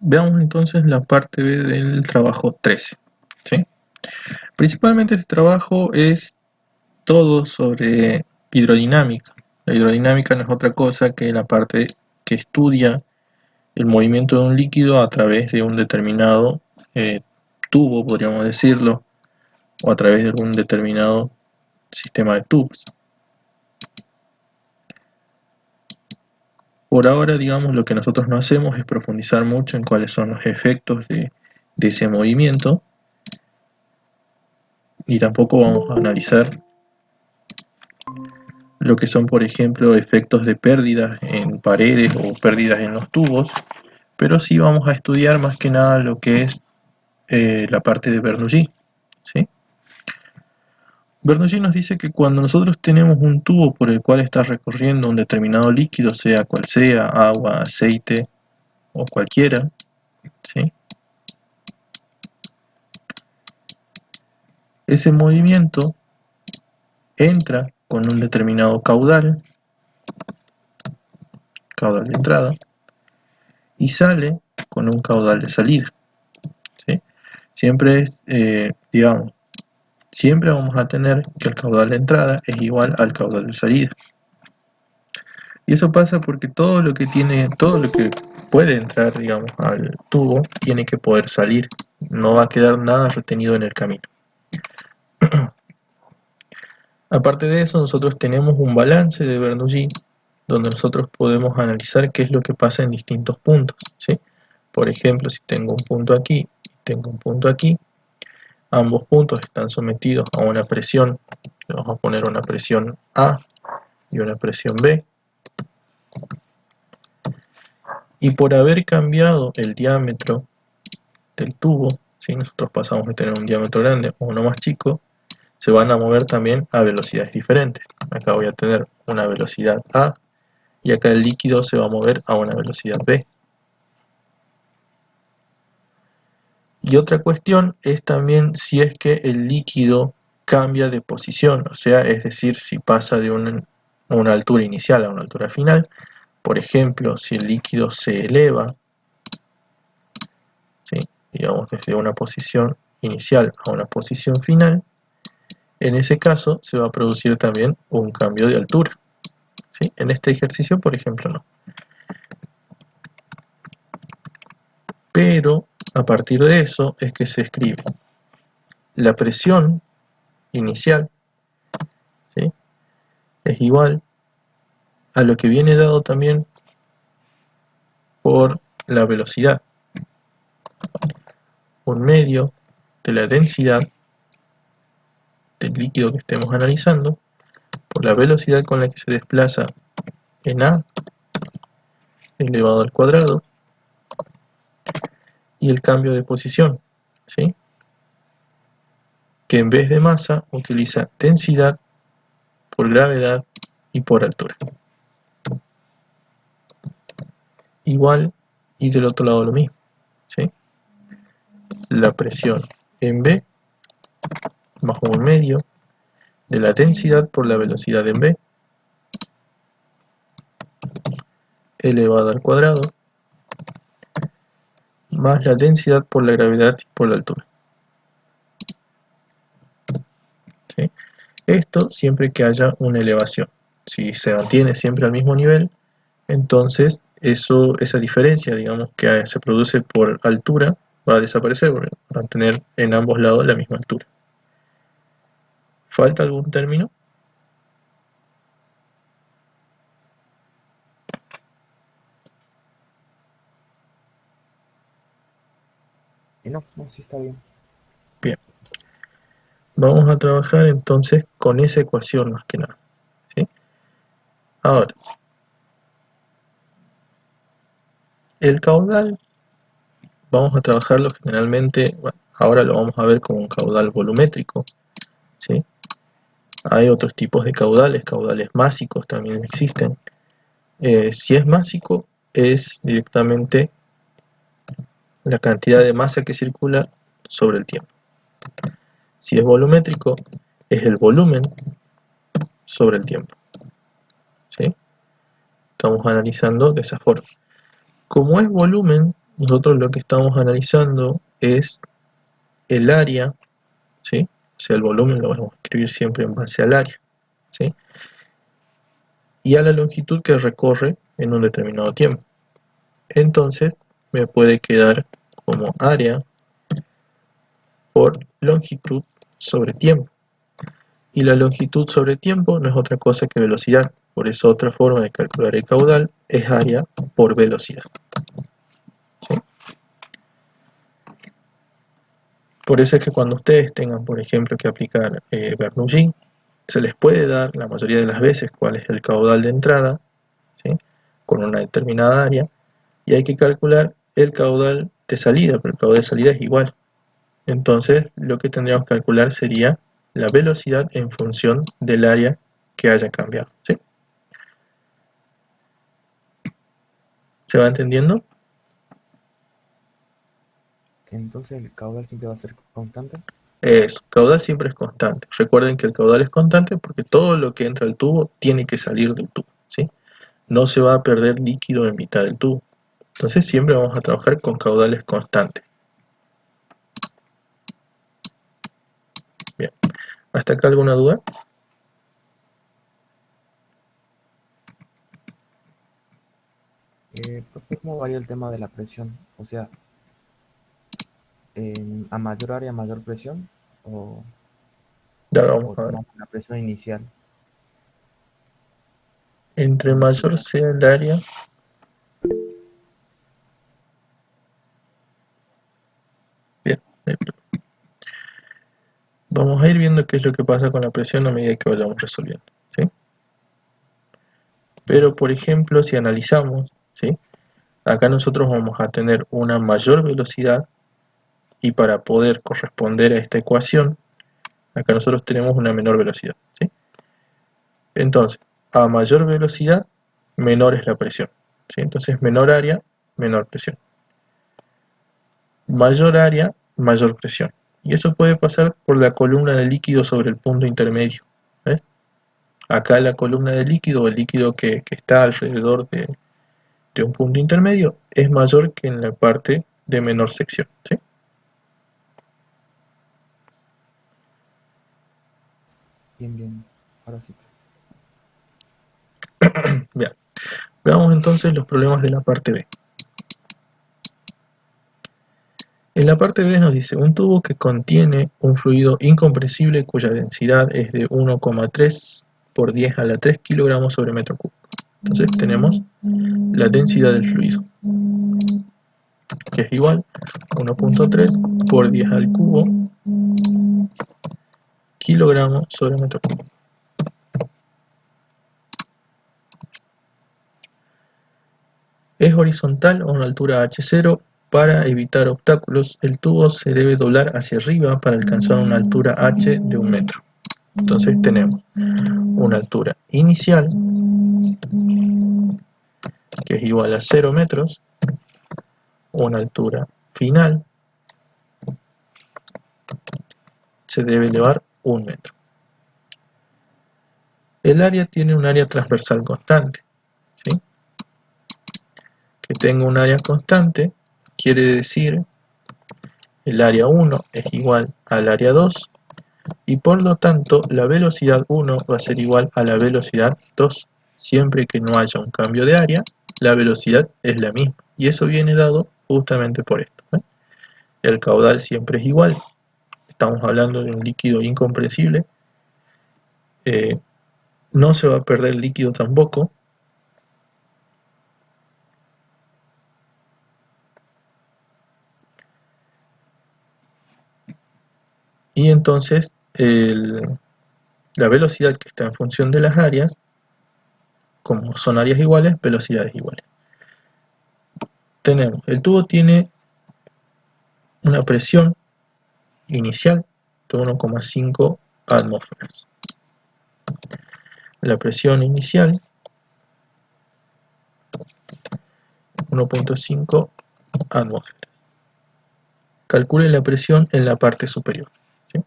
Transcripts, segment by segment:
Veamos entonces la parte B del trabajo 13. ¿Sí? Principalmente este trabajo es todo sobre hidrodinámica. La hidrodinámica no es otra cosa que la parte que estudia el movimiento de un líquido a través de un determinado tubo, podríamos decirlo, o a través de algún determinado sistema de tubos. Por ahora, digamos, lo que nosotros no hacemos es profundizar mucho en cuáles son los efectos de ese movimiento, y tampoco vamos a analizar lo que son, por ejemplo, efectos de pérdidas en paredes o pérdidas en los tubos, pero sí vamos a estudiar más que nada lo que es la parte de Bernoulli, ¿sí? Bernoulli nos dice que cuando nosotros tenemos un tubo por el cual está recorriendo un determinado líquido, sea cual sea, agua, aceite o cualquiera, ¿sí? Ese movimiento entra con un determinado caudal de entrada, y sale con un caudal de salida, ¿sí? Siempre es, digamos, siempre vamos a tener que el caudal de entrada es igual al caudal de salida. Y eso pasa porque todo lo que puede entrar, digamos, al tubo, tiene que poder salir. No va a quedar nada retenido en el camino. Aparte de eso, nosotros tenemos un balance de Bernoulli, donde nosotros podemos analizar qué es lo que pasa en distintos puntos, ¿sí? Por ejemplo, si tengo un punto aquí y tengo un punto aquí, ambos puntos están sometidos a una presión. Le vamos a poner una presión A y una presión B. Y por haber cambiado el diámetro del tubo, si nosotros pasamos de tener un diámetro grande a uno más chico, se van a mover también a velocidades diferentes. Acá voy a tener una velocidad A y acá el líquido se va a mover a una velocidad B. Y otra cuestión es también si es que el líquido cambia de posición, o sea, es decir, si pasa de una altura inicial a una altura final. Por ejemplo, si el líquido se eleva, ¿sí? Digamos desde una posición inicial a una posición final, en ese caso se va a producir también un cambio de altura, ¿sí? En este ejercicio, por ejemplo, no. Pero a partir de eso es que se escribe la presión inicial, ¿sí? Es igual a lo que viene dado también por la velocidad, un medio de la densidad del líquido que estemos analizando por la velocidad con la que se desplaza en A elevado al cuadrado y el cambio de posición, ¿sí? Que en vez de masa utiliza densidad por gravedad y por altura. Igual, y del otro lado lo mismo, ¿sí? La presión en B bajo un medio de la densidad por la velocidad en B elevado al cuadrado más la densidad por la gravedad y por la altura, ¿sí? Esto siempre que haya una elevación. Si se mantiene siempre al mismo nivel, entonces esa diferencia, digamos, que se produce por altura, va a desaparecer, porque van a tener en ambos lados la misma altura. ¿Falta algún término? No, no, sí está bien. Bien. Vamos a trabajar entonces con esa ecuación más que nada, ¿sí? Ahora, el caudal vamos a trabajarlo generalmente, bueno, ahora lo vamos a ver como un caudal volumétrico, ¿sí? Hay otros tipos de caudales másicos también existen. Si es másico, es directamente la cantidad de masa que circula sobre el tiempo. Si es volumétrico, es el volumen sobre el tiempo, ¿sí? Estamos analizando de esa forma. Como es volumen, nosotros lo que estamos analizando es el área, ¿sí? O sea, el volumen lo vamos a escribir siempre en base al área, ¿sí? Y a la longitud que recorre en un determinado tiempo. Entonces me puede quedar como área por longitud sobre tiempo. Y la longitud sobre tiempo no es otra cosa que velocidad. Por eso otra forma de calcular el caudal es área por velocidad, ¿sí? Por eso es que cuando ustedes tengan, por ejemplo, que aplicar Bernoulli, se les puede dar la mayoría de las veces cuál es el caudal de entrada, ¿sí? Con una determinada área, y hay que calcular el caudal de salida, pero el caudal de salida es igual. Entonces, lo que tendríamos que calcular sería la velocidad en función del área que haya cambiado, ¿sí? ¿Se va entendiendo? Entonces el caudal siempre va a ser constante. Caudal siempre es constante. Recuerden que el caudal es constante porque todo lo que entra al tubo tiene que salir del tubo, ¿sí? No se va a perder líquido en mitad del tubo. Entonces siempre vamos a trabajar con caudales constantes. Bien. ¿Hasta acá alguna duda? Profe, ¿cómo varía el tema de la presión? O sea, a mayor área, mayor presión, o, Ya vamos o a ver. tomamos la presión inicial Entre en ese mayor caso. sea el área, bien, vamos a ir viendo qué es lo que pasa con la presión a medida que vayamos resolviendo, ¿sí? Bien, Pero, por ejemplo, si analizamos, ¿sí? Acá nosotros vamos a tener una mayor velocidad y para poder corresponder a esta ecuación, acá nosotros tenemos una menor velocidad, ¿sí? Entonces, a mayor velocidad, menor es la presión, ¿sí? Entonces, menor área, menor presión. Mayor área, mayor presión. Y eso puede pasar por la columna de líquido sobre el punto intermedio, ¿ves? Acá la columna de líquido, o el líquido que está alrededor de un punto intermedio, es mayor que en la parte de menor sección, ¿sí? bien, bien. Ahora sí. Bien. Veamos entonces los problemas de la parte B. En la parte B nos dice un tubo que contiene un fluido incompresible cuya densidad es de 1,3 por 10 a la 3 kilogramos sobre metro cúbico. Entonces tenemos la densidad del fluido, que es igual a 1,3 por 10 al cubo kilogramos sobre metro cúbico. Es horizontal a una altura h0. Para evitar obstáculos, el tubo se debe doblar hacia arriba para alcanzar una altura h de 1 metro. Entonces tenemos una altura inicial, que es igual a 0 metros, una altura final, se debe elevar 1 metro. El área tiene un área transversal constante, ¿sí? Que tenga un área constante quiere decir el área 1 es igual al área 2 y por lo tanto la velocidad 1 va a ser igual a la velocidad 2. Siempre que no haya un cambio de área, la velocidad es la misma y eso viene dado justamente por esto, ¿eh? El caudal siempre es igual, estamos hablando de un líquido incompresible, eh, no se va a perder el líquido tampoco, y entonces la velocidad que está en función de las áreas, como son áreas iguales, velocidades iguales. Tenemos, el tubo tiene una presión inicial de 1,5 atmósferas. La presión inicial 1,5 atmósferas. Calcule la presión en la parte superior, ¿sí?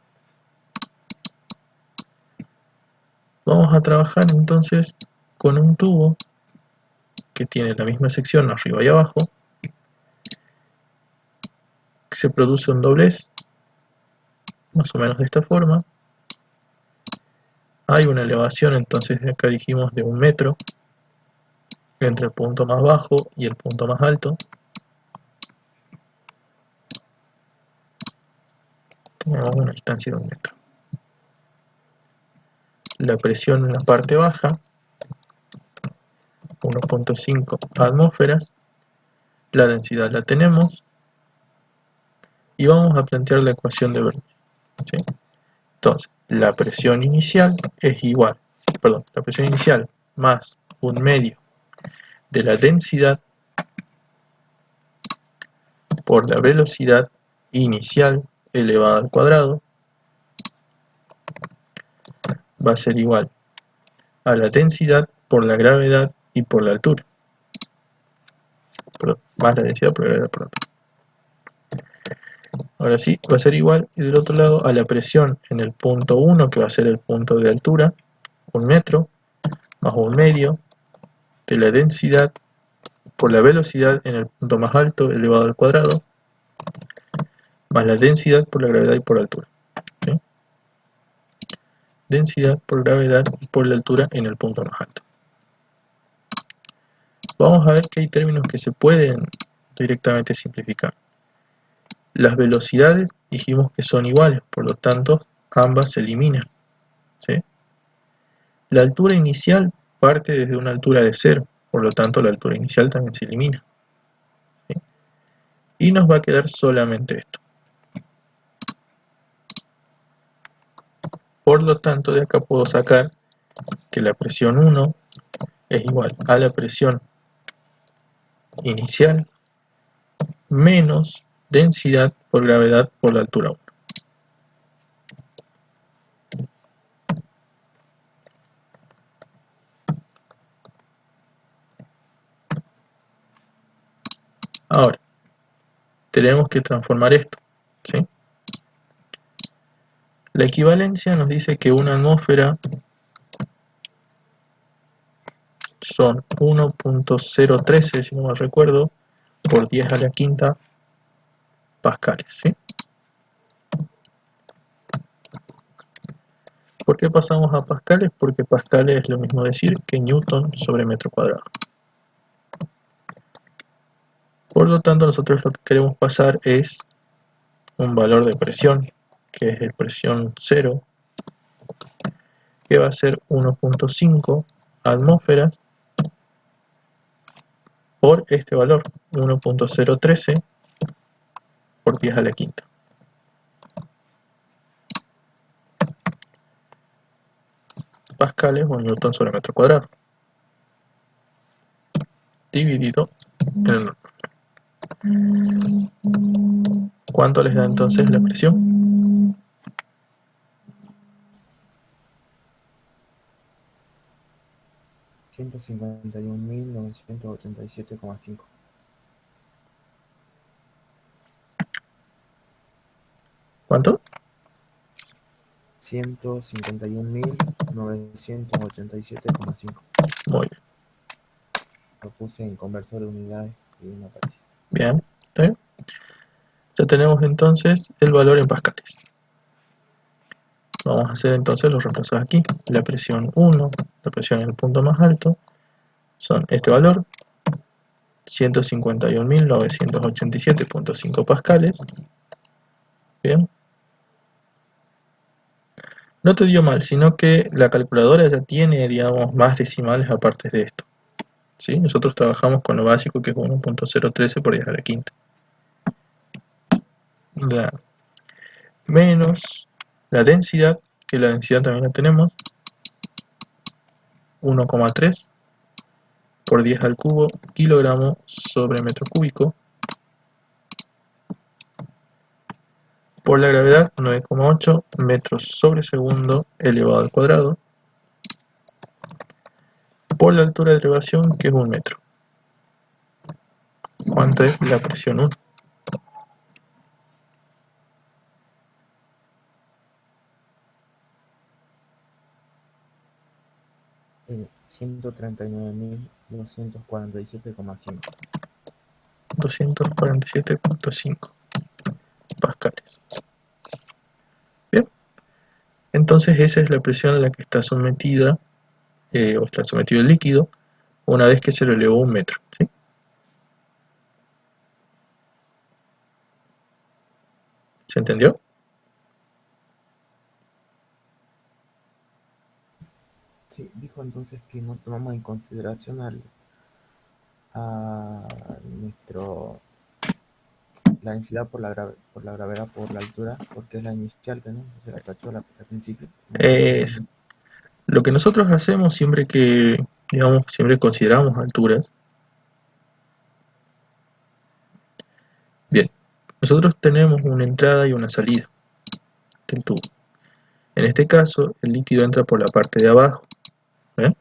Vamos a trabajar entonces con un tubo que tiene la misma sección arriba y abajo se produce un doblez, más o menos de esta forma. Hay una elevación, entonces acá dijimos de 1 metro entre el punto más bajo y el punto más alto. Tenemos una distancia de 1 metro. La presión en la parte baja, 1.5 atmósferas. La densidad la tenemos. Y vamos a plantear la ecuación de Bernoulli, ¿sí? Entonces, la presión inicial es igual, la presión inicial más 1/2 de la densidad por la velocidad inicial elevada al cuadrado va a ser igual a la densidad por la gravedad y por la altura. Perdón, más la densidad por la gravedad por la altura. Ahora sí, va a ser igual, y del otro lado, a la presión en el punto 1, que va a ser el punto de altura, 1 metro, más 1/2 de la densidad por la velocidad en el punto más alto elevado al cuadrado, más la densidad por la gravedad y por la altura. ¿Sí? Densidad por gravedad y por la altura en el punto más alto. Vamos a ver que hay términos que se pueden directamente simplificar. Las velocidades dijimos que son iguales, por lo tanto ambas se eliminan. ¿Sí? La altura inicial parte desde una altura de 0, por lo tanto la altura inicial también se elimina. ¿Sí? Y nos va a quedar solamente esto. Por lo tanto, de acá puedo sacar que la presión 1 es igual a la presión inicial menos densidad por gravedad por la altura 1. Ahora, tenemos que transformar esto, ¿sí? La equivalencia nos dice que una atmósfera son 1.013, si no mal recuerdo, por 10 a la quinta pascales, ¿sí? ¿Por qué pasamos a pascales? Porque pascales es lo mismo decir que newton sobre metro cuadrado. Por lo tanto, nosotros lo que queremos pasar es un valor de presión, que es el presión 0, que va a ser 1.5 atmósferas por este valor, 1.013 por 10 a la quinta. Pascales o newton sobre metro cuadrado, dividido en el... ¿Cuánto les da entonces la presión? 151.987,5. ¿Cuánto? 151.987,5. Muy bien. Lo puse en conversor de unidades y no aparece. Bien, ¿está bien? Ya tenemos entonces el valor en pascales. Vamos a hacer entonces los reemplazos aquí. La presión 1, la presión en el punto más alto, son este valor, 151.987.5 pascales. Bien. No te dio mal, sino que la calculadora ya tiene, digamos, más decimales aparte de esto. ¿Sí? Nosotros trabajamos con lo básico, que es 1.013 por 10 a la quinta. Menos la densidad, que la densidad también la tenemos, 1,3 por 10 al cubo kilogramo sobre metro cúbico, por la gravedad 9,8 metros sobre segundo elevado al cuadrado, por la altura de elevación, que es 1 metro. ¿Cuánto es la presión 1? 139.247,5. 247,5. Bien, entonces esa es la presión a la que está sometida o está sometido el líquido una vez que se lo elevó 1 metro, ¿sí? ¿Se entendió? Sí, dijo entonces que no tomamos en consideración a la densidad por la gravedad por la altura, porque es la inicial, ¿no? Se la tachó al principio, como estamos Es hablando. lo que nosotros hacemos siempre que, digamos, siempre consideramos alturas. Bien, nosotros tenemos una entrada y una salida del tubo. En este caso, el líquido entra por la parte de abajo. ¿Ven?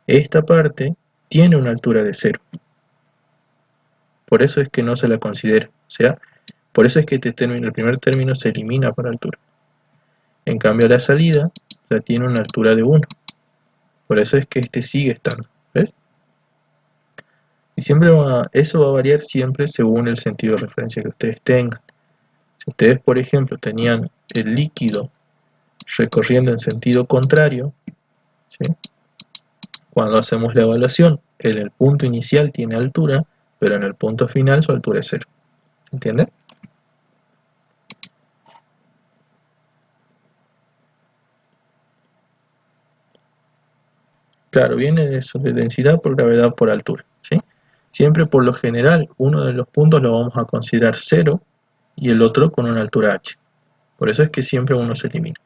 Esta parte tiene una altura de 0. Por eso es que no se la considera. O sea, por eso es que el primer término se elimina por altura. En cambio, la salida ya tiene una altura de 1. Por eso es que este sigue estando. ¿Ves? Y eso va a variar siempre según el sentido de referencia que ustedes tengan. Si ustedes, por ejemplo, tenían el líquido recorriendo en sentido contrario, ¿sí? Cuando hacemos la evaluación, en el punto inicial tiene altura, pero en el punto final su altura es 0. ¿Entienden? Claro, viene de eso, de densidad por gravedad por altura, ¿sí? Siempre por lo general, uno de los puntos lo vamos a considerar 0 y el otro con una altura h. Por eso es que siempre uno se elimina.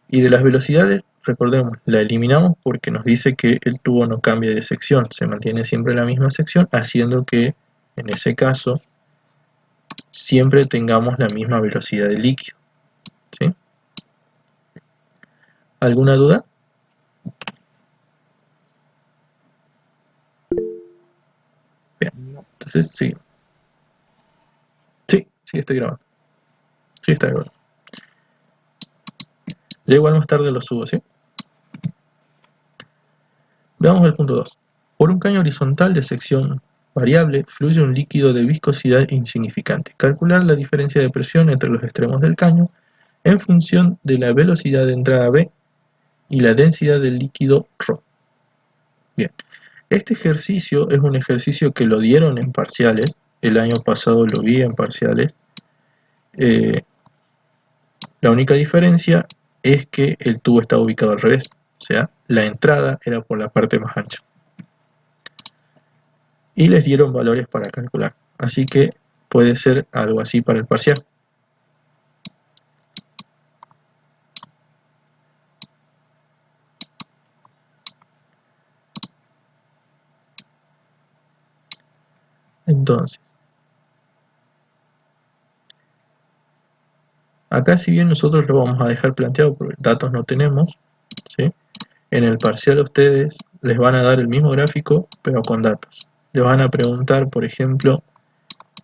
Y de las velocidades, recordemos, la eliminamos porque nos dice que el tubo no cambia de sección, se mantiene siempre en la misma sección, haciendo que, en ese caso, siempre tengamos la misma velocidad de líquido, ¿sí? ¿Alguna duda? Bien, No, entonces sí. Sí, estoy grabando. Sí, está grabando. Ya igual más tarde lo subo, ¿sí? Veamos el punto 2. Por un caño horizontal de sección variable fluye un líquido de viscosidad insignificante. Calcular la diferencia de presión entre los extremos del caño en función de la velocidad de entrada B y la densidad del líquido ρ. Bien, este ejercicio es un ejercicio que lo dieron en parciales. El año pasado lo vi en parciales. La única diferencia es que el tubo estaba ubicado al revés. O sea, la entrada era por la parte más ancha. Y les dieron valores para calcular. Así que puede ser algo así para el parcial. Entonces, acá si bien nosotros lo vamos a dejar planteado porque datos no tenemos, ¿sí? En el parcial a ustedes les van a dar el mismo gráfico pero con datos. Les van a preguntar, por ejemplo,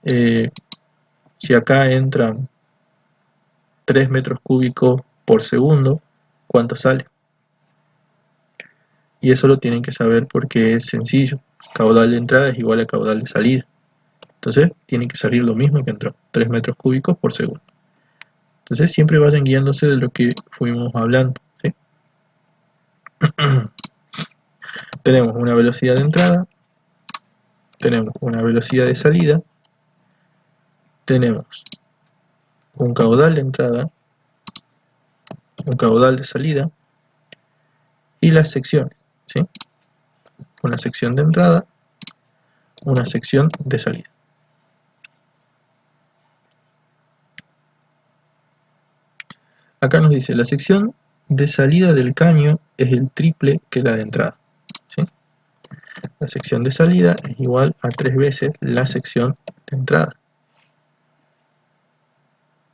si acá entran 3 metros cúbicos por segundo, ¿cuánto sale? Y eso lo tienen que saber porque es sencillo. Caudal de entrada es igual a caudal de salida. Entonces tiene que salir lo mismo que entró, 3 metros cúbicos por segundo. Entonces siempre vayan guiándose de lo que fuimos hablando, ¿sí? Tenemos una velocidad de entrada, tenemos una velocidad de salida, tenemos un caudal de entrada, un caudal de salida y las secciones, ¿sí? Una sección de entrada, una sección de salida. Acá nos dice, la sección de salida del caño es el triple que la de entrada, ¿sí? La sección de salida es igual a 3 veces la sección de entrada.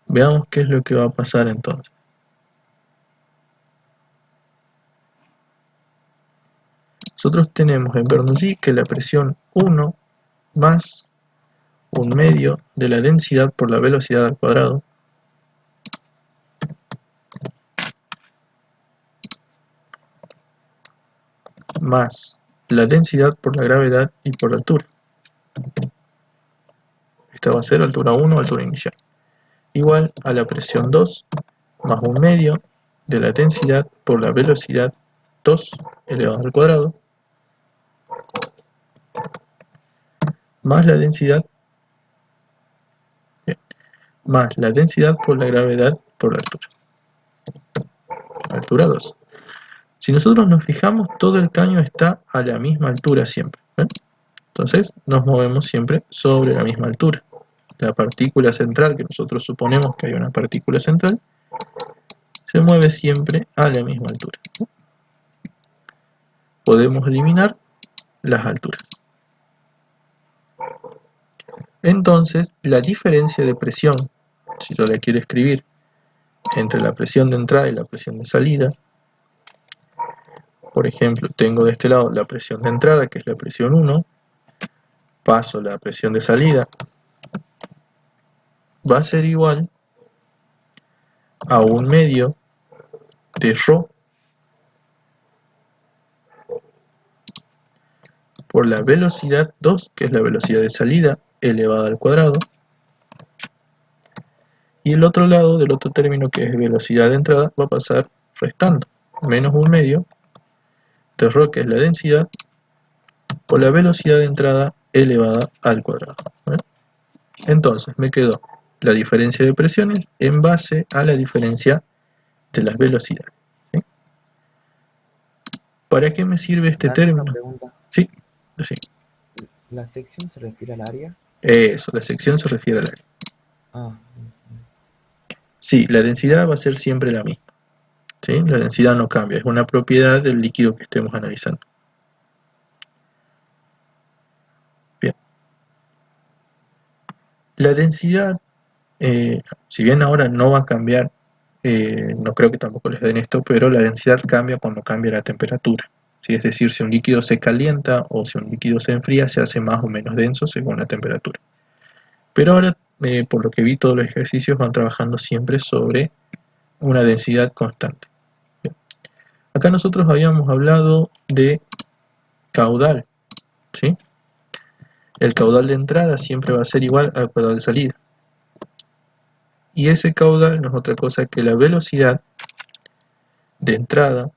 Veamos qué es lo que va a pasar entonces. Nosotros tenemos en Bernoulli que la presión 1 más 1/2 de la densidad por la velocidad al cuadrado más la densidad por la gravedad y por la altura. Esta va a ser altura 1, altura inicial. igual a la presión 2 más 1/2 de la densidad por la velocidad 2 elevado al cuadrado más la densidad más la densidad por la gravedad por la altura 2. Si nosotros nos fijamos, todo el caño está a la misma altura siempre, ¿ven? Entonces nos movemos siempre sobre la misma altura. La partícula central, que nosotros suponemos que hay una partícula central, se mueve siempre a la misma altura. Podemos eliminar las alturas. Entonces, la diferencia de presión, si yo la quiero escribir, entre la presión de entrada y la presión de salida, por ejemplo, tengo de este lado la presión de entrada, que es la presión 1, paso la presión de salida, va a ser igual a 1/2 de ρ por la velocidad 2, que es la velocidad de salida, elevada al cuadrado, y el otro lado, del otro término, que es velocidad de entrada, va a pasar restando, menos 1/2 de ρ, que es la densidad, por la velocidad de entrada elevada al cuadrado. Entonces me quedó la diferencia de presiones en base a la diferencia de las velocidades. ¿Sí? ¿Para qué me sirve este término? Una pregunta. Sí, sí. ¿La sección se refiere al área? Eso, la sección se refiere al área. Ah, Sí, la densidad va a ser siempre la misma. ¿Sí? La densidad no cambia, es una propiedad del líquido que estemos analizando. Bien. La densidad, si bien ahora no va a cambiar, no creo que tampoco les den esto, pero la densidad cambia cuando cambia la temperatura. ¿Sí? Es decir, si un líquido se calienta o si un líquido se enfría, se hace más o menos denso según la temperatura. Pero ahora, por lo que vi, todos los ejercicios van trabajando siempre sobre una densidad constante. Bien. Acá nosotros habíamos hablado de caudal, ¿sí? El caudal de entrada siempre va a ser igual al caudal de salida. Y ese caudal no es otra cosa que la velocidad de entrada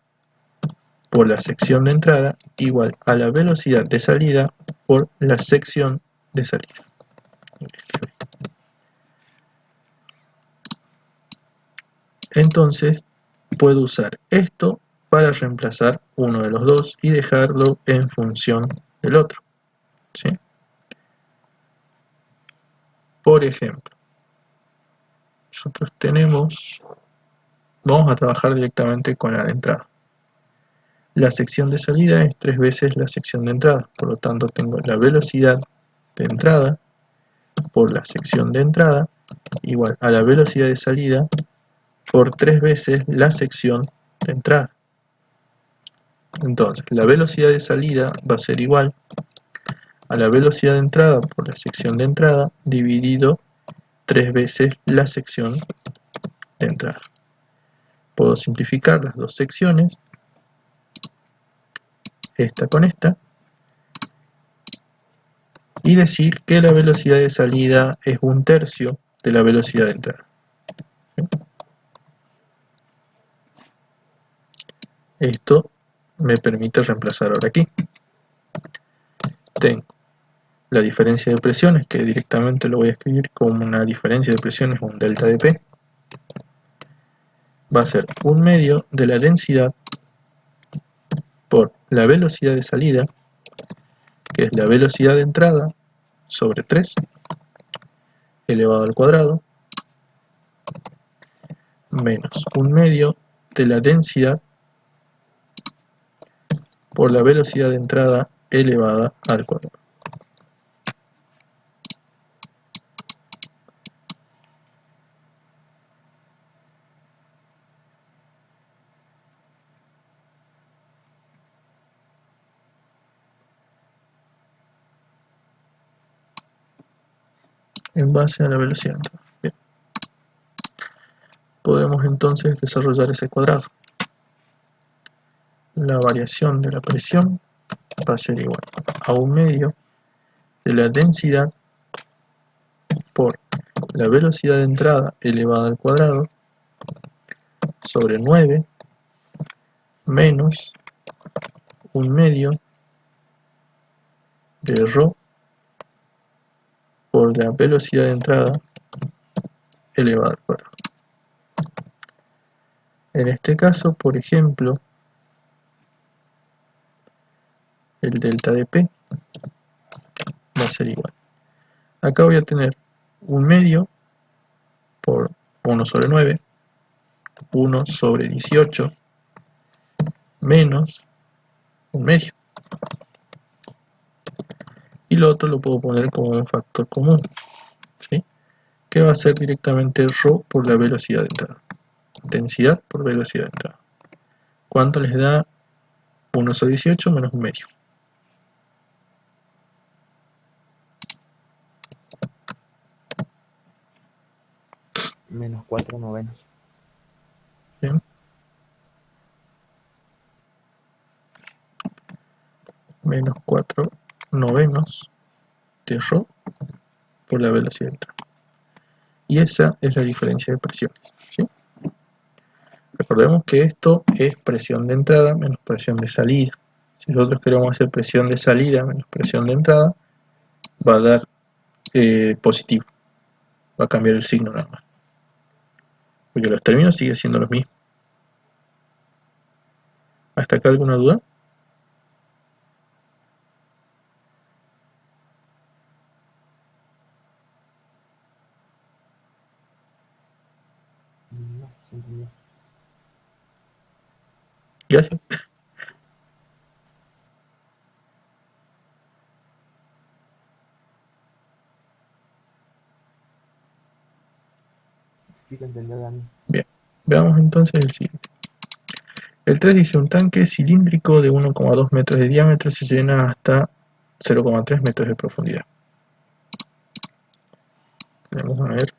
por la sección de entrada igual a la velocidad de salida por la sección de salida. Entonces puedo usar esto para reemplazar uno de los dos y dejarlo en función del otro, ¿sí? Por ejemplo, nosotros vamos a trabajar directamente con la de entrada. La sección de salida es 3 veces la sección de entrada, por lo tanto tengo la velocidad de entrada por la sección de entrada igual a la velocidad de salida por 3 veces la sección de entrada. Entonces, la velocidad de salida va a ser igual a la velocidad de entrada por la sección de entrada dividido 3 veces la sección de entrada. Puedo simplificar las dos secciones, esta con esta, y decir que la velocidad de salida es 1/3 de la velocidad de entrada. Esto me permite reemplazar ahora aquí. Tengo la diferencia de presiones, que directamente lo voy a escribir como una diferencia de presiones, un delta de P. Va a ser 1/2 de la densidad por la velocidad de salida, que es la velocidad de entrada, sobre 3, elevado al cuadrado, menos 1/2 de la densidad por la velocidad de entrada elevada al cuadrado. En base a la velocidad de entrada. Bien. Podemos entonces desarrollar ese cuadrado. La variación de la presión va a ser igual a 1/2 de la densidad por la velocidad de entrada elevada al cuadrado sobre 9 menos 1/2 de ρ por la velocidad de entrada elevada al cuadrado. En este caso, por ejemplo, el delta de P va a ser igual. Acá voy a tener 1/2 por 1 sobre 9, 1 sobre 18, menos 1/2. Y lo otro lo puedo poner como un factor común, ¿sí? Que va a ser directamente ρ por la velocidad de entrada. Densidad por velocidad de entrada. ¿Cuánto les da 1 sobre 18 menos 1/2? Menos 4/9. Bien. Menos 4/9 de ρ por la velocidad de entrada. Y esa es la diferencia de presiones, ¿sí? Recordemos que esto es presión de entrada menos presión de salida. Si nosotros queremos hacer presión de salida menos presión de entrada, va a dar positivo. Va a cambiar el signo nada más. Porque los términos siguen siendo los mismos. ¿Hasta acá alguna duda? No, se entendió. Gracias. Sí se entendió, Dani. Bien. Veamos entonces el siguiente. El 3 dice: un tanque cilíndrico de 1,2 metros de diámetro se llena hasta 0,3 metros de profundidad. Vamos a ver.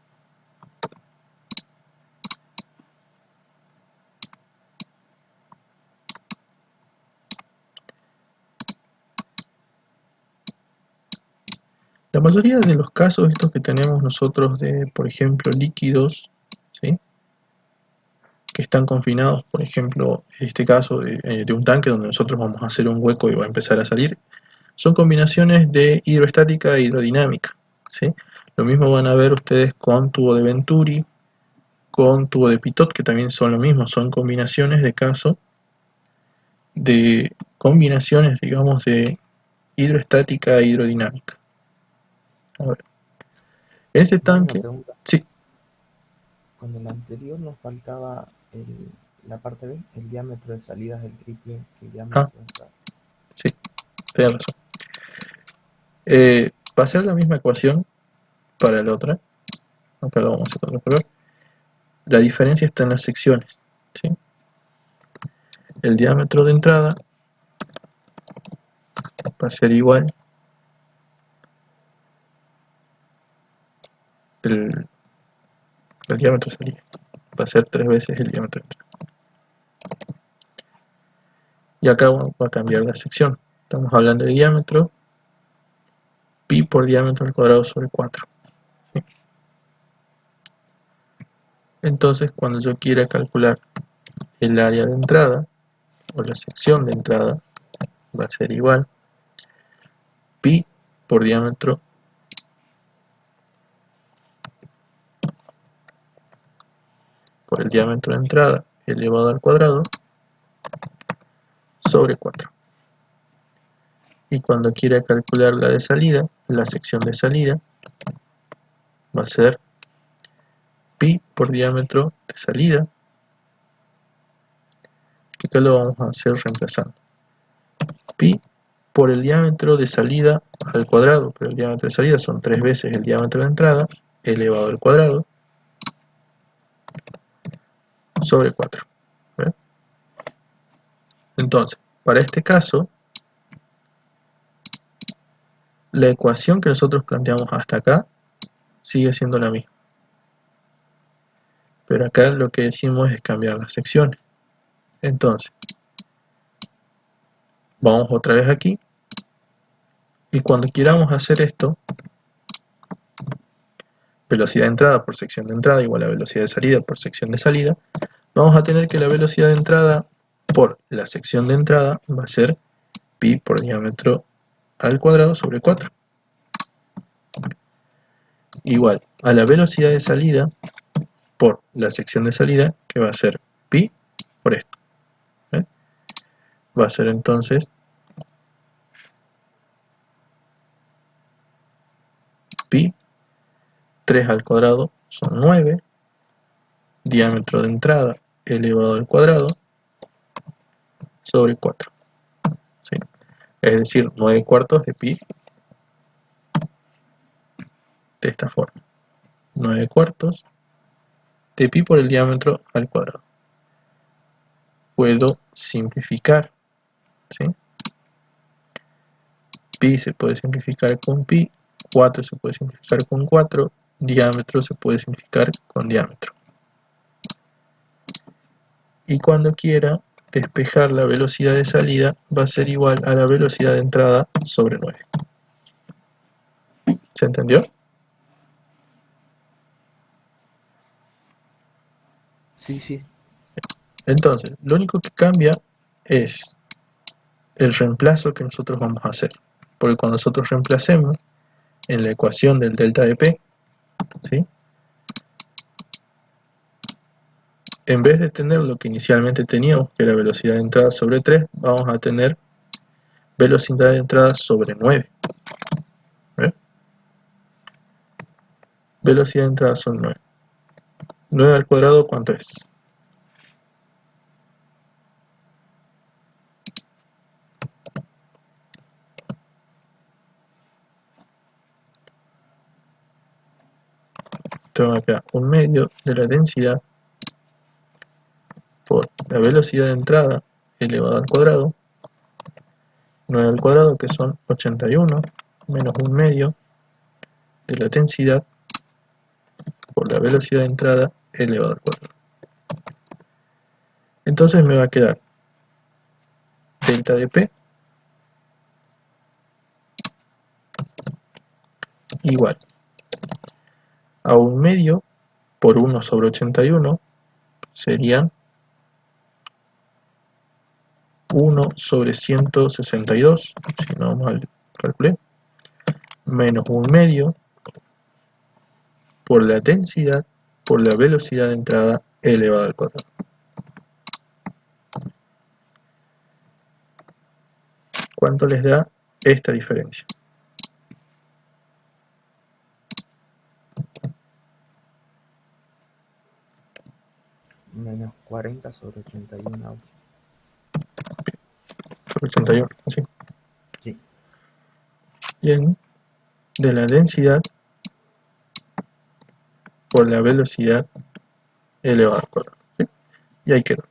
La mayoría de los casos estos que tenemos nosotros de, por ejemplo, líquidos, ¿sí?, que están confinados, por ejemplo, en este caso de un tanque donde nosotros vamos a hacer un hueco y va a empezar a salir, son combinaciones de hidroestática e hidrodinámica, ¿sí? Lo mismo van a ver ustedes con tubo de Venturi, con tubo de Pitot, que también son lo mismo, son combinaciones de caso de combinaciones, digamos, de hidroestática e hidrodinámica. A ver. En este Dani, una tanque, pregunta. sí, Con el anterior nos faltaba la parte B, el diámetro de salida es el triple que el ah, diámetro de entrada. sí, tenés razón. Va a ser la misma ecuación para la otra. Acá lo vamos a hacer con otro color. La diferencia está en las secciones, ¿sí? El diámetro de entrada va a ser igual el diámetro de salida. Va a ser 3 veces el diámetro de entrada. Y acá va a cambiar la sección. Estamos hablando de diámetro, pi por diámetro al cuadrado sobre 4. ¿Sí? Entonces, cuando yo quiera calcular el área de entrada, o la sección de entrada, va a ser igual pi por diámetro por el diámetro de entrada elevado al cuadrado sobre 4. Y cuando quiera calcular la de salida, la sección de salida, va a ser pi por diámetro de salida, que acá lo vamos a hacer reemplazando. Pi por el diámetro de salida al cuadrado, pero el diámetro de salida son 3 veces el diámetro de entrada, elevado al cuadrado, sobre 4. ¿Ven? Entonces, para este caso, la ecuación que nosotros planteamos hasta acá sigue siendo la misma. Pero acá lo que decimos es cambiar las secciones. Entonces, vamos otra vez aquí. Y cuando queramos hacer esto, velocidad de entrada por sección de entrada igual a velocidad de salida por sección de salida, vamos a tener que la velocidad de entrada por la sección de entrada va a ser pi por diámetro al cuadrado sobre 4. Igual a la velocidad de salida por la sección de salida, que va a ser pi por esto. ¿Ven? Va a ser entonces pi 3 al cuadrado son 9, diámetro de entrada elevado al cuadrado sobre 4. ¿Sí? Es decir, 9 cuartos de pi de esta forma. 9 cuartos de pi por el diámetro al cuadrado. Puedo simplificar, ¿sí? Pi se puede simplificar con pi, 4 se puede simplificar con 4, diámetro se puede simplificar con diámetro. Y cuando quiera despejar la velocidad de salida va a ser igual a la velocidad de entrada sobre 9. ¿Se entendió? Sí, sí. Entonces, lo único que cambia es el reemplazo que nosotros vamos a hacer. Porque cuando nosotros reemplacemos en la ecuación del delta de P, ¿sí? En vez de tener lo que inicialmente teníamos, que era velocidad de entrada sobre 3, vamos a tener velocidad de entrada sobre 9. ¿Ve? Velocidad de entrada son 9. 9 al cuadrado, ¿cuánto es? Entonces acá un medio de la densidad por la velocidad de entrada elevado al cuadrado, 9 al cuadrado que son 81, menos un medio de la densidad por la velocidad de entrada elevado al cuadrado. Entonces me va a quedar delta de P igual a un medio por 1 sobre 81 serían 1 sobre 162, si no mal calculé, menos un medio por la densidad por la velocidad de entrada elevado al cuadrado. ¿Cuánto les da esta diferencia? Menos 40 sobre 81. Sobre 81, así. Sí. Bien, de la densidad por la velocidad elevado al cuadrado. ¿Sí? Y ahí quedó.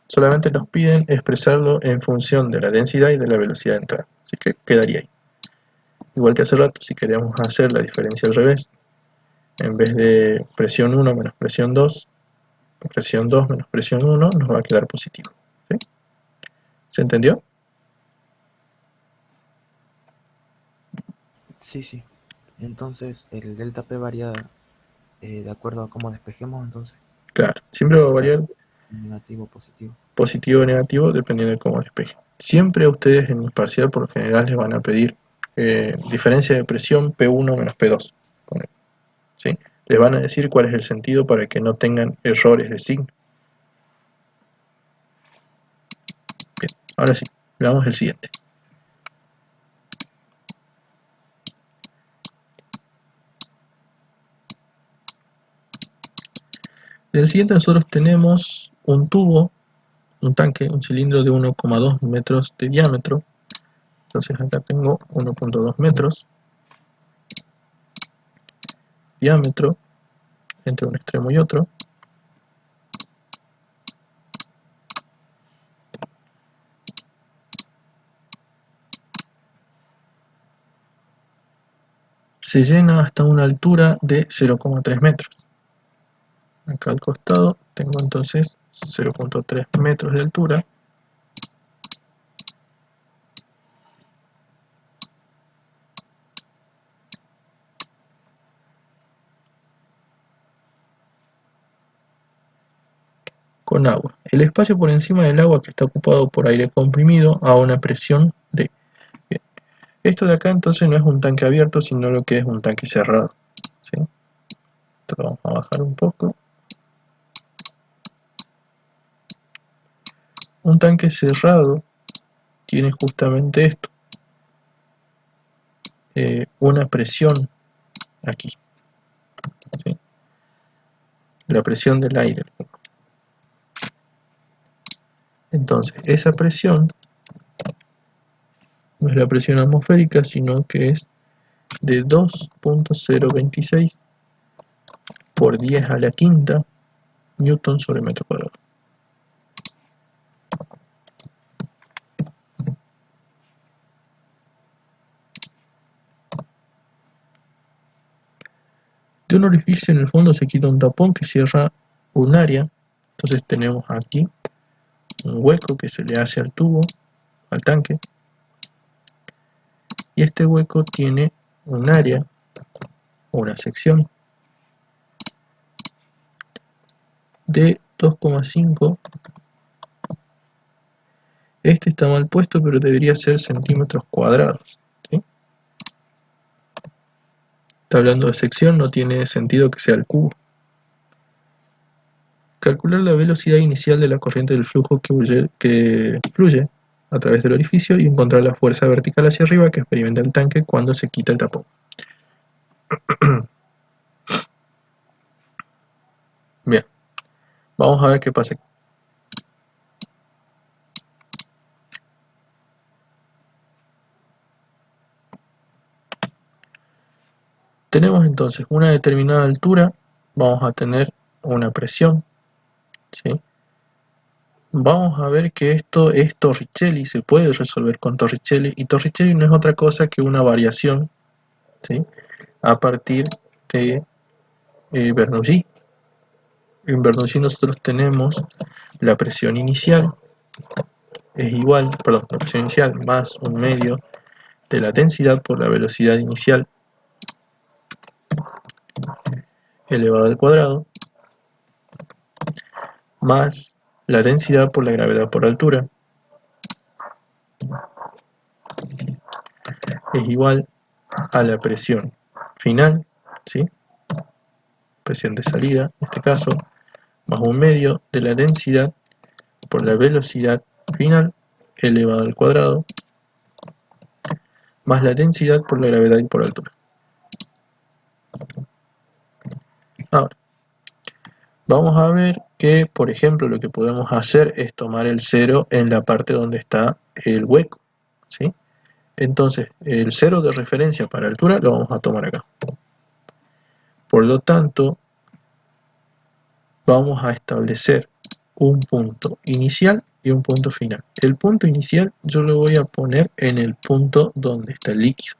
Solamente nos piden expresarlo en función de la densidad y de la velocidad de entrada. Así que quedaría ahí. Igual que hace rato, si queremos hacer la diferencia al revés, en vez de presión 1 menos presión 2 menos presión 1 nos va a quedar positivo. ¿Sí? ¿Se entendió? Sí, sí. Entonces el delta P varía de acuerdo a cómo despejemos, entonces. Claro, siempre va a O sea, variar negativo, positivo. positivo o negativo dependiendo de cómo despeje. Siempre a ustedes en el parcial por lo general les van a pedir diferencia de presión P1 menos P2. ¿Sí? Les van a decir cuál es el sentido para que no tengan errores de signo. Bien, ahora sí, veamos el siguiente. En el siguiente nosotros tenemos un tubo, un tanque, un cilindro de 1,2 metros de diámetro. Entonces acá tengo 1,2 metros diámetro entre un extremo y otro. Se llena hasta una altura de 0,3 metros. Acá al costado tengo entonces 0,3 metros de altura. con agua. El espacio por encima del agua que está ocupado por aire comprimido a una presión D. Bien. Esto de acá entonces no es un tanque abierto, sino lo que es un tanque cerrado, ¿sí? Esto lo vamos a bajar un poco. Un tanque cerrado tiene justamente esto, una presión aquí, ¿sí? La presión del aire. Entonces, esa presión no es la presión atmosférica, sino que es de 2.026 por 10 a la quinta newton sobre metro cuadrado. De un orificio en el fondo se quita un tapón que cierra un área. Entonces tenemos aquí un hueco que se le hace al tubo, al tanque, y este hueco tiene un área, una sección de 2,5. Este está mal puesto, pero debería ser centímetros cuadrados, ¿sí? Está hablando de sección, no tiene sentido que sea el cubo. Calcular la velocidad inicial de la corriente del flujo que fluye a través del orificio y encontrar la fuerza vertical hacia arriba que experimenta el tanque cuando se quita el tapón. Bien, vamos a ver qué pasa aquí. Tenemos entonces una determinada altura, vamos a tener una presión, ¿sí? Vamos a ver que esto es Torricelli, se puede resolver con Torricelli, y Torricelli no es otra cosa que una variación, ¿sí?, a partir de Bernoulli. En Bernoulli nosotros tenemos la presión inicial es igual, perdón, la presión inicial más un medio de la densidad por la velocidad inicial elevado al cuadrado, más la densidad por la gravedad por altura, es igual a la presión final, ¿sí?, presión de salida, en este caso, más un medio de la densidad por la velocidad final elevado al cuadrado, más la densidad por la gravedad y por altura. Ahora, vamos a ver que, por ejemplo, lo que podemos hacer es tomar el cero en la parte donde está el hueco, ¿sí? Entonces, el cero de referencia para altura lo vamos a tomar acá. Por lo tanto, vamos a establecer un punto inicial y un punto final. El punto inicial yo lo voy a poner en el punto donde está el líquido.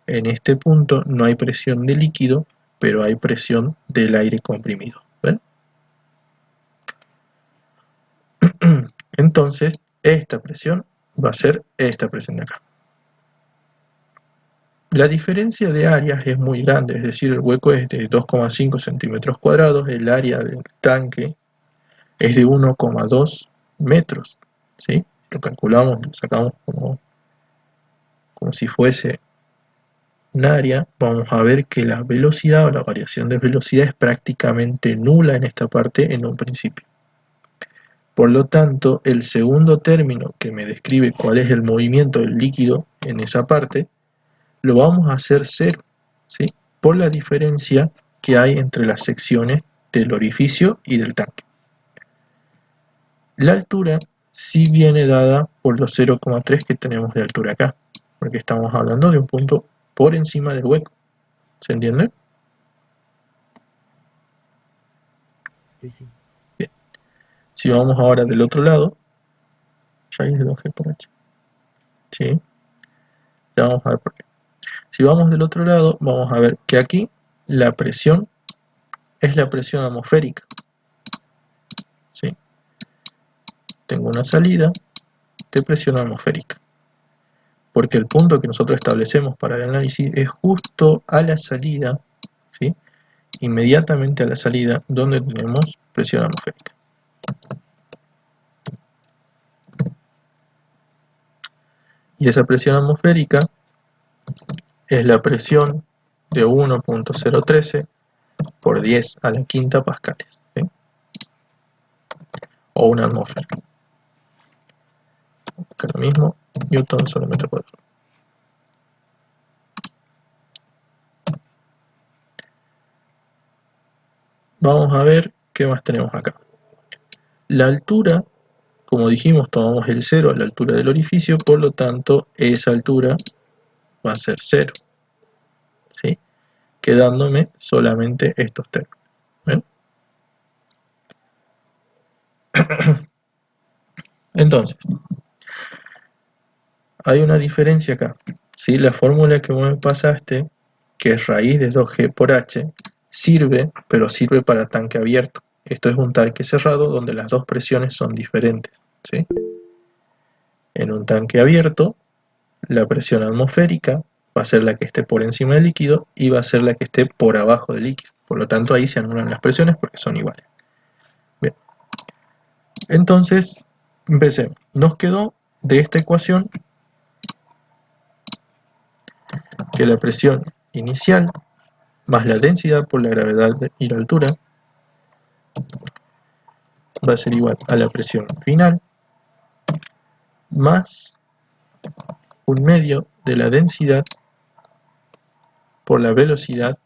En este punto no hay presión de líquido, pero hay presión del aire comprimido. ¿Ven? Entonces, esta presión va a ser esta presión de acá. La diferencia de áreas es muy grande, es decir, el hueco es de 2,5 centímetros cuadrados, el área del tanque es de 1,2 metros, ¿sí? Lo calculamos, lo sacamos como si fuese un área. Vamos a ver que la velocidad o la variación de velocidad es prácticamente nula en esta parte en un principio. Por lo tanto, el segundo término que me describe cuál es el movimiento del líquido en esa parte, lo vamos a hacer cero, ¿sí?, por la diferencia que hay entre las secciones del orificio y del tanque. La altura sí viene dada por los 0,3 que tenemos de altura acá, porque estamos hablando de un punto por encima del hueco. ¿Se entiende? Sí, sí. Bien. Si vamos ahora del otro lado, raíz de 2G por H. ¿Sí? Ya vamos a ver por qué. Si vamos del otro lado, vamos a ver que aquí la presión es la presión atmosférica. ¿Sí? Tengo una salida de presión atmosférica, porque el punto que nosotros establecemos para el análisis es justo a la salida, ¿sí?, inmediatamente a la salida donde tenemos presión atmosférica. Y esa presión atmosférica es la presión de 1.013 por 10 a la quinta pascales, ¿sí? O una atmósfera. Acá lo mismo, Newton sobre metro cuadrado. Vamos a ver qué más tenemos acá. La altura, como dijimos, tomamos el 0 a la altura del orificio, por lo tanto, esa altura va a ser 0, ¿sí? Quedándome solamente estos términos. ¿Ven? Entonces, hay una diferencia acá, ¿sí? La fórmula que vos me pasaste, que es raíz de 2g por h, sirve, pero sirve para tanque abierto. Esto es un tanque cerrado donde las dos presiones son diferentes, ¿sí? En un tanque abierto, la presión atmosférica va a ser la que esté por encima del líquido y va a ser la que esté por abajo del líquido. Por lo tanto, ahí se anulan las presiones porque son iguales. Bien. Entonces, empecemos. Nos quedó de esta ecuación que la presión inicial más la densidad por la gravedad y la altura va a ser igual a la presión final más un medio de la densidad por la velocidad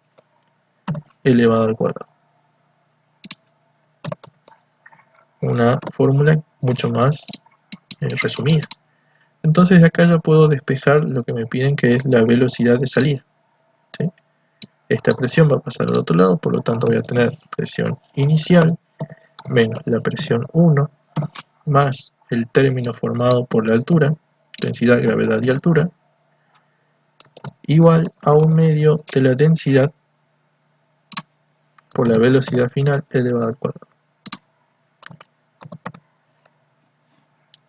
elevado al cuadrado. Una fórmula mucho más resumida. Entonces acá ya puedo despejar lo que me piden, que es la velocidad de salida, ¿sí? Esta presión va a pasar al otro lado, por lo tanto voy a tener presión inicial menos la presión 1 más el término formado por la altura, densidad, gravedad y altura, igual a un medio de la densidad por la velocidad final elevado al cuadrado.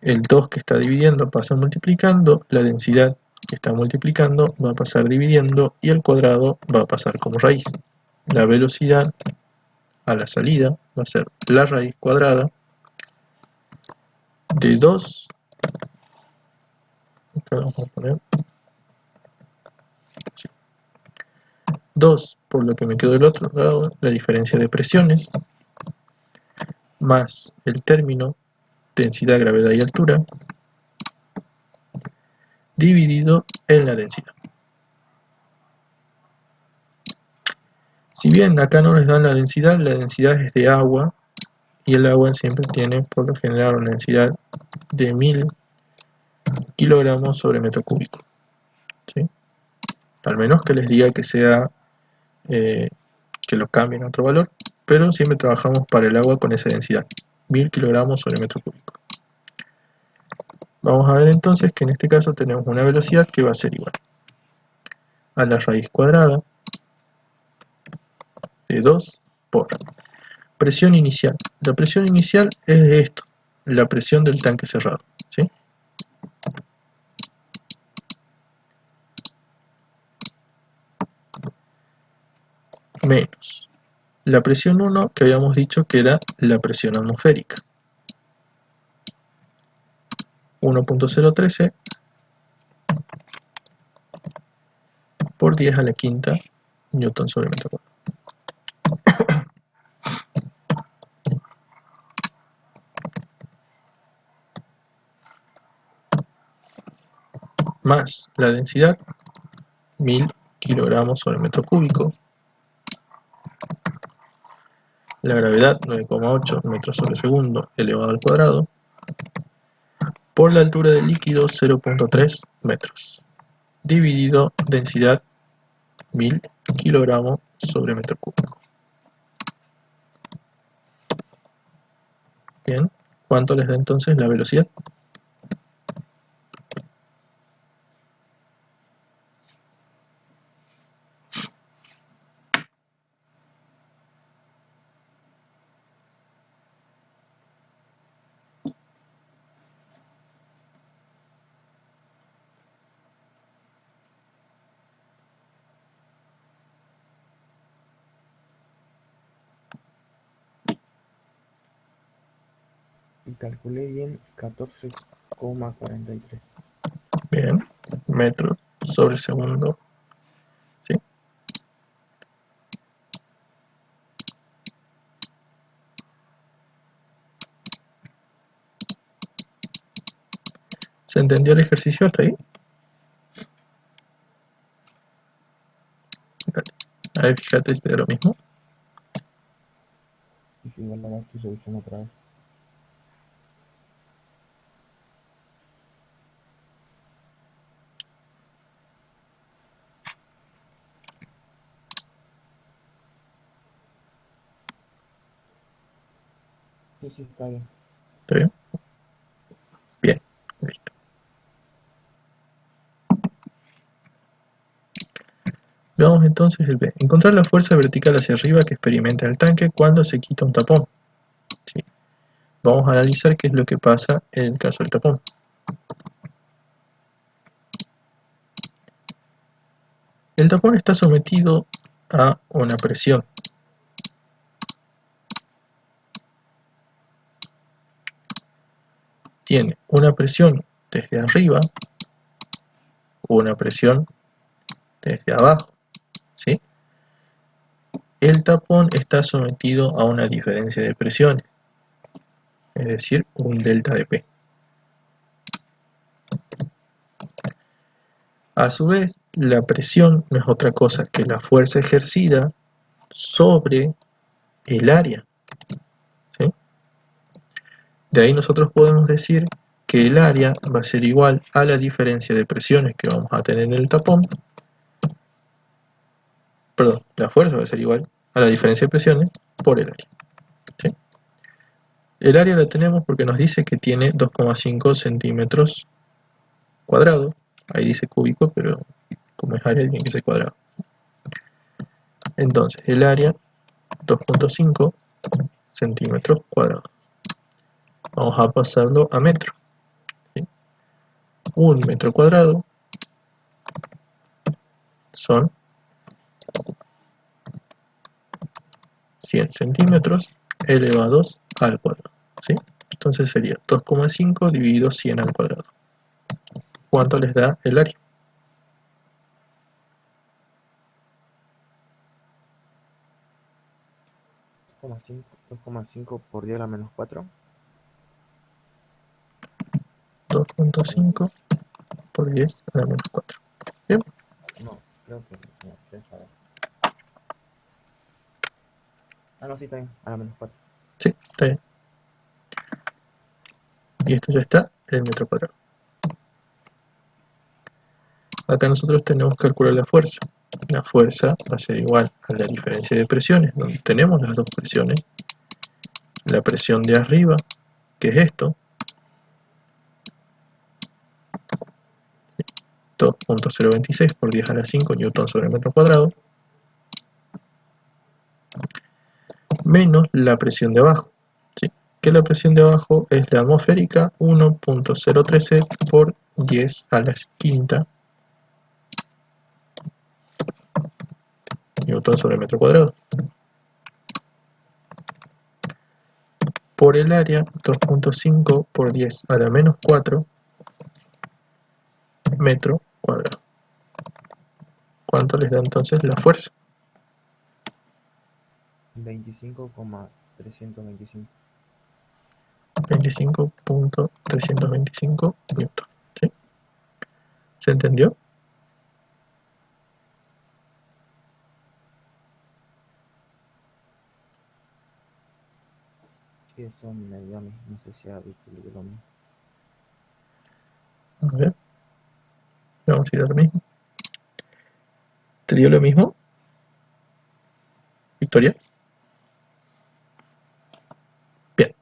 El 2 que está dividiendo pasa multiplicando, la densidad que está multiplicando va a pasar dividiendo y el cuadrado va a pasar como raíz. La velocidad a la salida va a ser la raíz cuadrada de 2, acá vamos a poner 2 por lo que me quedó del otro lado, la diferencia de presiones, más el término densidad, gravedad y altura, dividido en la densidad. Si bien acá no les dan la densidad es de agua, y el agua siempre tiene por lo general una densidad de 1000 kilogramos sobre metro cúbico, ¿sí? Al menos que les diga que sea que lo cambien a otro valor, pero siempre trabajamos para el agua con esa densidad, 1000 kilogramos sobre metro cúbico. Vamos a ver entonces que en este caso tenemos una velocidad que va a ser igual a la raíz cuadrada de 2 por presión inicial. La presión inicial es de esto, la presión del tanque cerrado, ¿sí? Menos la presión 1 que habíamos dicho que era la presión atmosférica, 1.013 por 10 a la quinta newton sobre metro cuadrado. Más la densidad, 1000 kilogramos sobre metro cúbico, la gravedad, 9,8 metros sobre segundo elevado al cuadrado, por la altura del líquido, 0,3 metros, dividido densidad, 1000 kilogramos sobre metro cúbico. Bien, ¿cuánto les da entonces la velocidad? Y calculé bien 14,43. Bien. metros sobre segundo, ¿sí? ¿Se entendió el ejercicio hasta ahí? A ver, fíjate si te da lo mismo. Y si igual la estoy revisando otra vez. Sí, sí, está bien. ¿Está bien? Bien, listo. Veamos entonces el B. Encontrar la fuerza vertical hacia arriba que experimenta el tanque cuando se quita un tapón. ¿Sí? Vamos a analizar qué es lo que pasa en el caso del tapón. El tapón está sometido a una presión. Tiene una presión desde arriba o una presión desde abajo, ¿sí? El tapón está sometido a una diferencia de presiones, es decir, un delta de P. A su vez, la presión no es otra cosa que la fuerza ejercida sobre el área, ¿sí? De ahí nosotros podemos decir que el área va a ser igual a la diferencia de presiones que vamos a tener en el tapón. Perdón, la fuerza va a ser igual a la diferencia de presiones por el área, ¿sí? El área la tenemos porque nos dice que tiene 2,5 centímetros cuadrados. Ahí dice cúbico, pero como es área tiene que ser cuadrado. Entonces el área 2,5 centímetros cuadrados. Vamos a pasarlo a metro, ¿sí? Un metro cuadrado son 100 centímetros elevados al cuadrado, ¿sí? Entonces sería 2,5 dividido 100 al cuadrado. ¿Cuánto les da el área? 2,5 por 10 a la menos 4. 2,5 por 10 a la menos 4. Bien, No, creo que no, a ver. Ah, no, sí, está bien, a la menos 4. sí, está bien. Y esto ya está en el metro cuadrado. Acá nosotros tenemos que calcular la fuerza. La fuerza va a ser igual a la diferencia de presiones, donde tenemos las dos presiones. La presión de arriba, que es esto, 2,026 por 10 a la 5 newton sobre metro cuadrado, menos la presión de abajo, ¿sí? Que la presión de abajo es la atmosférica, 1,013 por 10 a la quinta newton sobre metro cuadrado. Por el área, 2,5 por 10 a la menos 4 metro cuadrado. ¿Cuánto les da entonces la fuerza? 25,325. 25,325 newton, ¿sí? ¿Se entendió? Sí, eso me dio a mí, no sé si a Vicky le dio lo mismo. A ver, vamos a ir a lo mismo. ¿Te dio lo mismo, Victoria? Bien.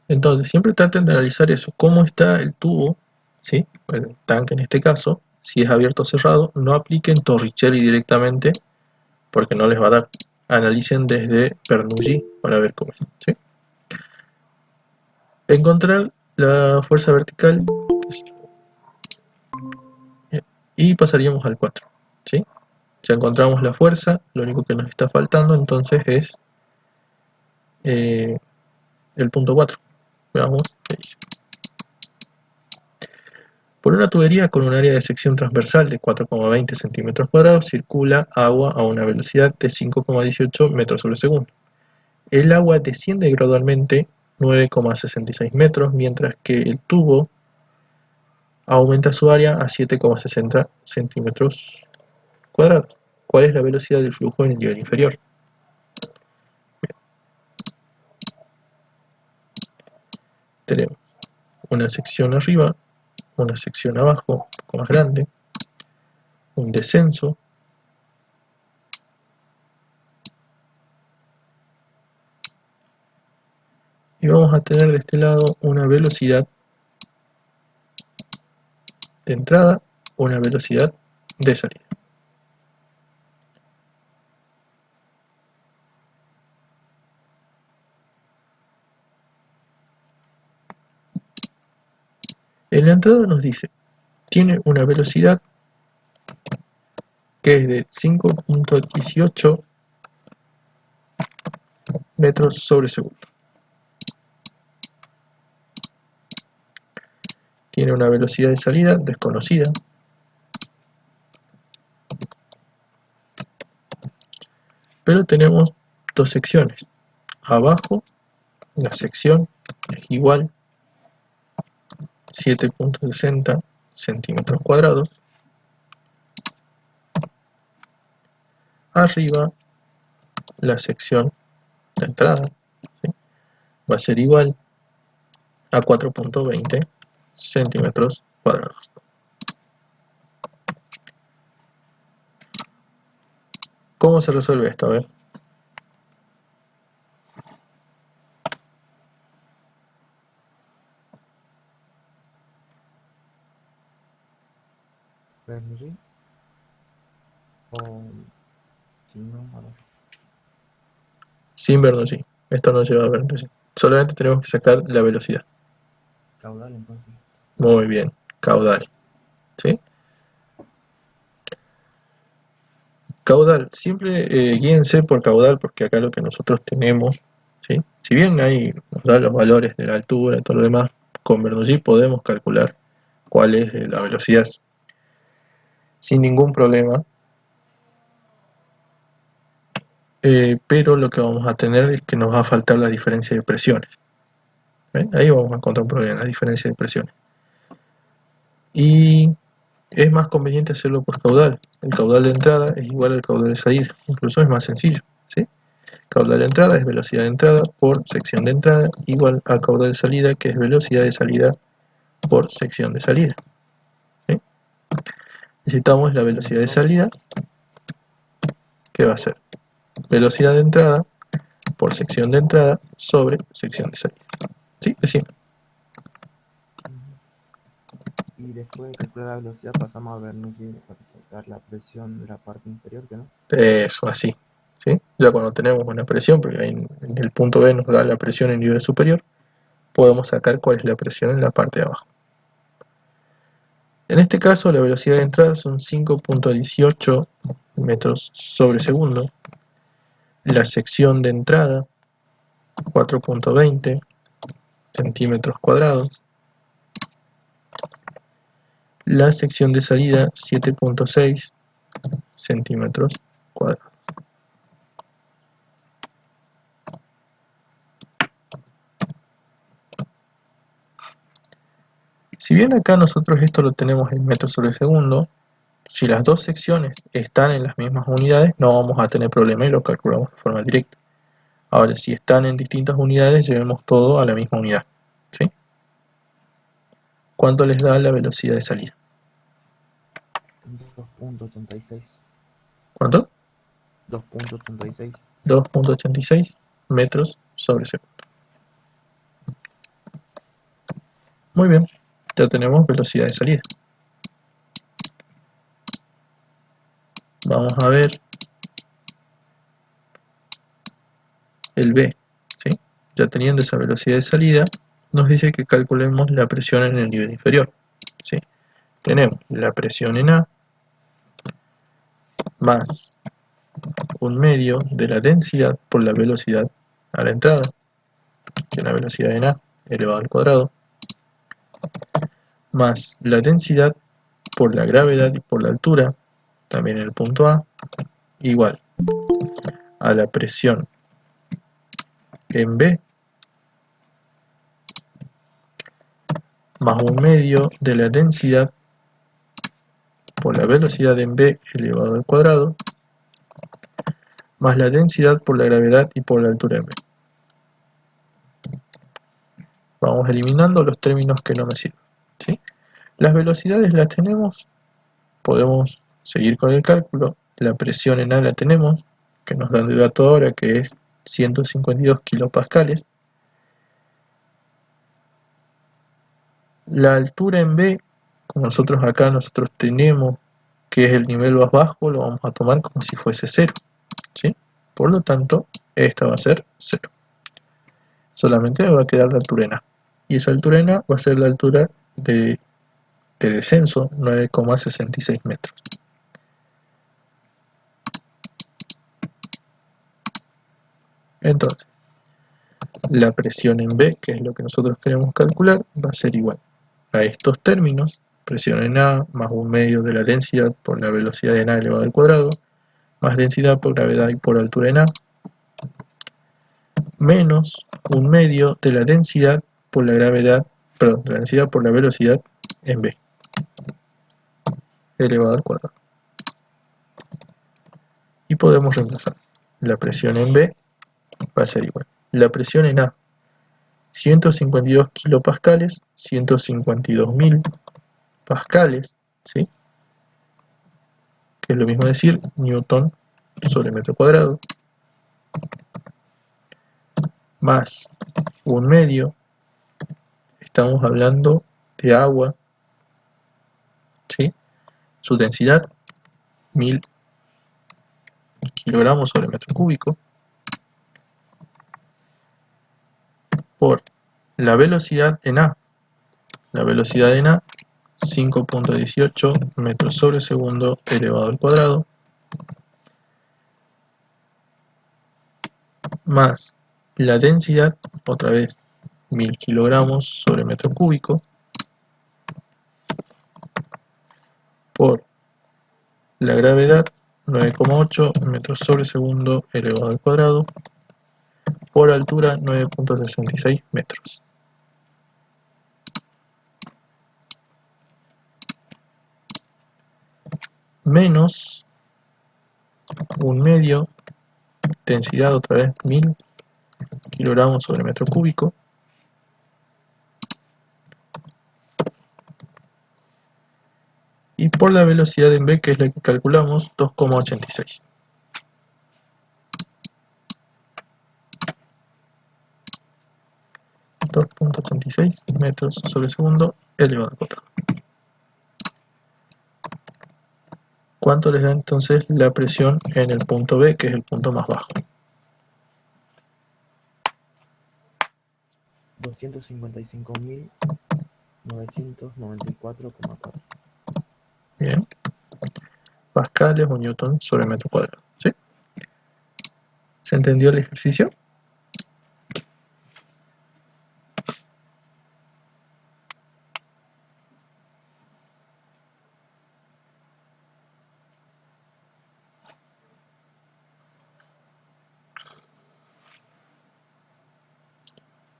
Entonces, siempre traten de analizar eso, cómo está el tubo, ¿sí? El tanque en este caso, si es abierto o cerrado, no apliquen Torricelli directamente porque no les va a dar. Analicen desde Bernoulli para ver cómo es, ¿sí? Encontrar la fuerza vertical y pasaríamos al 4, ¿sí? Ya encontramos la fuerza, lo único que nos está faltando entonces es el punto 4. Veamos qué dice. Por una tubería con un área de sección transversal de 4,20 centímetros cuadrados circula agua a una velocidad de 5,18 metros sobre segundo. El agua desciende gradualmente 9,66 metros, mientras que el tubo aumenta su área a 7,60 centímetros cuadrados. ¿Cuál es la velocidad del flujo en el nivel inferior? Tenemos una sección arriba, una sección abajo, un poco más grande, un descenso, y vamos a tener de este lado una velocidad de entrada, una velocidad de salida. En la entrada nos dice, tiene una velocidad que es de 5,18 metros sobre segundo. Tiene una velocidad de salida desconocida, pero tenemos dos secciones. Abajo la sección es igual 7,60 centímetros cuadrados. Arriba la sección de entrada, ¿sí?, va a ser igual a 4,20 centímetros cuadrados. ¿Cómo se resuelve esto? A ver. Bernoulli. O si no, a ver. Sin Bernoulli. Esto no lleva a Bernoulli. Solamente tenemos que sacar la velocidad. Caudal entonces. Muy bien. Caudal. ¿Sí? Caudal. Siempre guíense por caudal, porque acá lo que nosotros tenemos, ¿sí?, si bien ahí nos da los valores de la altura y todo lo demás, con Bernoulli podemos calcular cuál es la velocidad sin ningún problema. Pero lo que vamos a tener es que nos va a faltar la diferencia de presiones. ¿Ven? Ahí vamos a encontrar un problema, la diferencia de presiones. Y es más conveniente hacerlo por caudal. El caudal de entrada es igual al caudal de salida. Incluso es más sencillo, ¿sí? Caudal de entrada es velocidad de entrada por sección de entrada, igual a caudal de salida, que es velocidad de salida por sección de salida, ¿sí? Necesitamos la velocidad de salida, que va a ser velocidad de entrada por sección de entrada sobre sección de salida. ¿Sí? Es simple. Y después de calcular la velocidad pasamos a Bernoulli para sacar la presión de la parte inferior, ¿que no? Eso, así, ¿sí? Ya cuando tenemos una presión, porque ahí en el punto B nos da la presión en nivel superior, podemos sacar cuál es la presión en la parte de abajo. En este caso la velocidad de entrada son 5,18 metros sobre segundo. La sección de entrada 4,20 centímetros cuadrados. La sección de salida 7,6 centímetros cuadrados. Si bien acá nosotros esto lo tenemos en metros sobre segundo, si las dos secciones están en las mismas unidades, no vamos a tener problema y lo calculamos de forma directa. Ahora, si están en distintas unidades, llevemos todo a la misma unidad, ¿sí? ¿Cuánto les da la velocidad de salida? 2,86. ¿Cuánto? 2,86. 2,86 metros sobre segundo. Muy bien, ya tenemos velocidad de salida. Vamos a ver el B, ¿sí? Ya teniendo esa velocidad de salida, nos dice que calculemos la presión en el nivel inferior, ¿sí? Tenemos la presión en A más un medio de la densidad por la velocidad a la entrada, que es la velocidad en A elevado al cuadrado, más la densidad por la gravedad y por la altura, también en el punto A, igual a la presión en B más un medio de la densidad por la velocidad en B elevado al cuadrado, más la densidad por la gravedad y por la altura en B. Vamos eliminando los términos que no me sirven, ¿sí? Las velocidades las tenemos, podemos seguir con el cálculo. La presión en A la tenemos, que nos dan de dato ahora, que es 152 kilopascales. La altura en B, como nosotros tenemos que es el nivel más bajo, lo vamos a tomar como si fuese 0, ¿sí? Por lo tanto, esta va a ser 0. Solamente me va a quedar la altura en A. Y esa altura en A va a ser la altura de descenso, 9,66 metros. Entonces, la presión en B, que es lo que nosotros queremos calcular, va a ser igual a estos términos, presión en A más un medio de la densidad por la velocidad en A elevado al cuadrado, más densidad por gravedad y por altura en A, menos un medio de la densidad por la gravedad, perdón, la densidad por la velocidad en B, elevado al cuadrado. Y podemos reemplazar. La presión en B va a ser igual. La presión en A, 152 kilopascales, 152.000 pascales, ¿sí? Que es lo mismo decir newton sobre metro cuadrado, más un medio, estamos hablando de agua, ¿sí? Su densidad, 1000 kilogramos sobre metro cúbico, por la velocidad en A. La velocidad en A, 5.18 metros sobre segundo elevado al cuadrado, más la densidad, otra vez 1000 kilogramos sobre metro cúbico, por la gravedad, 9,8 metros sobre segundo elevado al cuadrado, por altura 9.66 metros. Menos un medio, densidad otra vez 1000 kilogramos sobre metro cúbico, y por la velocidad en B, que es la que calculamos, 2,86. 2.86 metros sobre segundo elevado al cuadrado. ¿Cuánto les da entonces la presión en el punto B, que es el punto más bajo? 255.994,4. Bien. Pascales o newton sobre metro cuadrado, ¿sí? ¿Se entendió el ejercicio?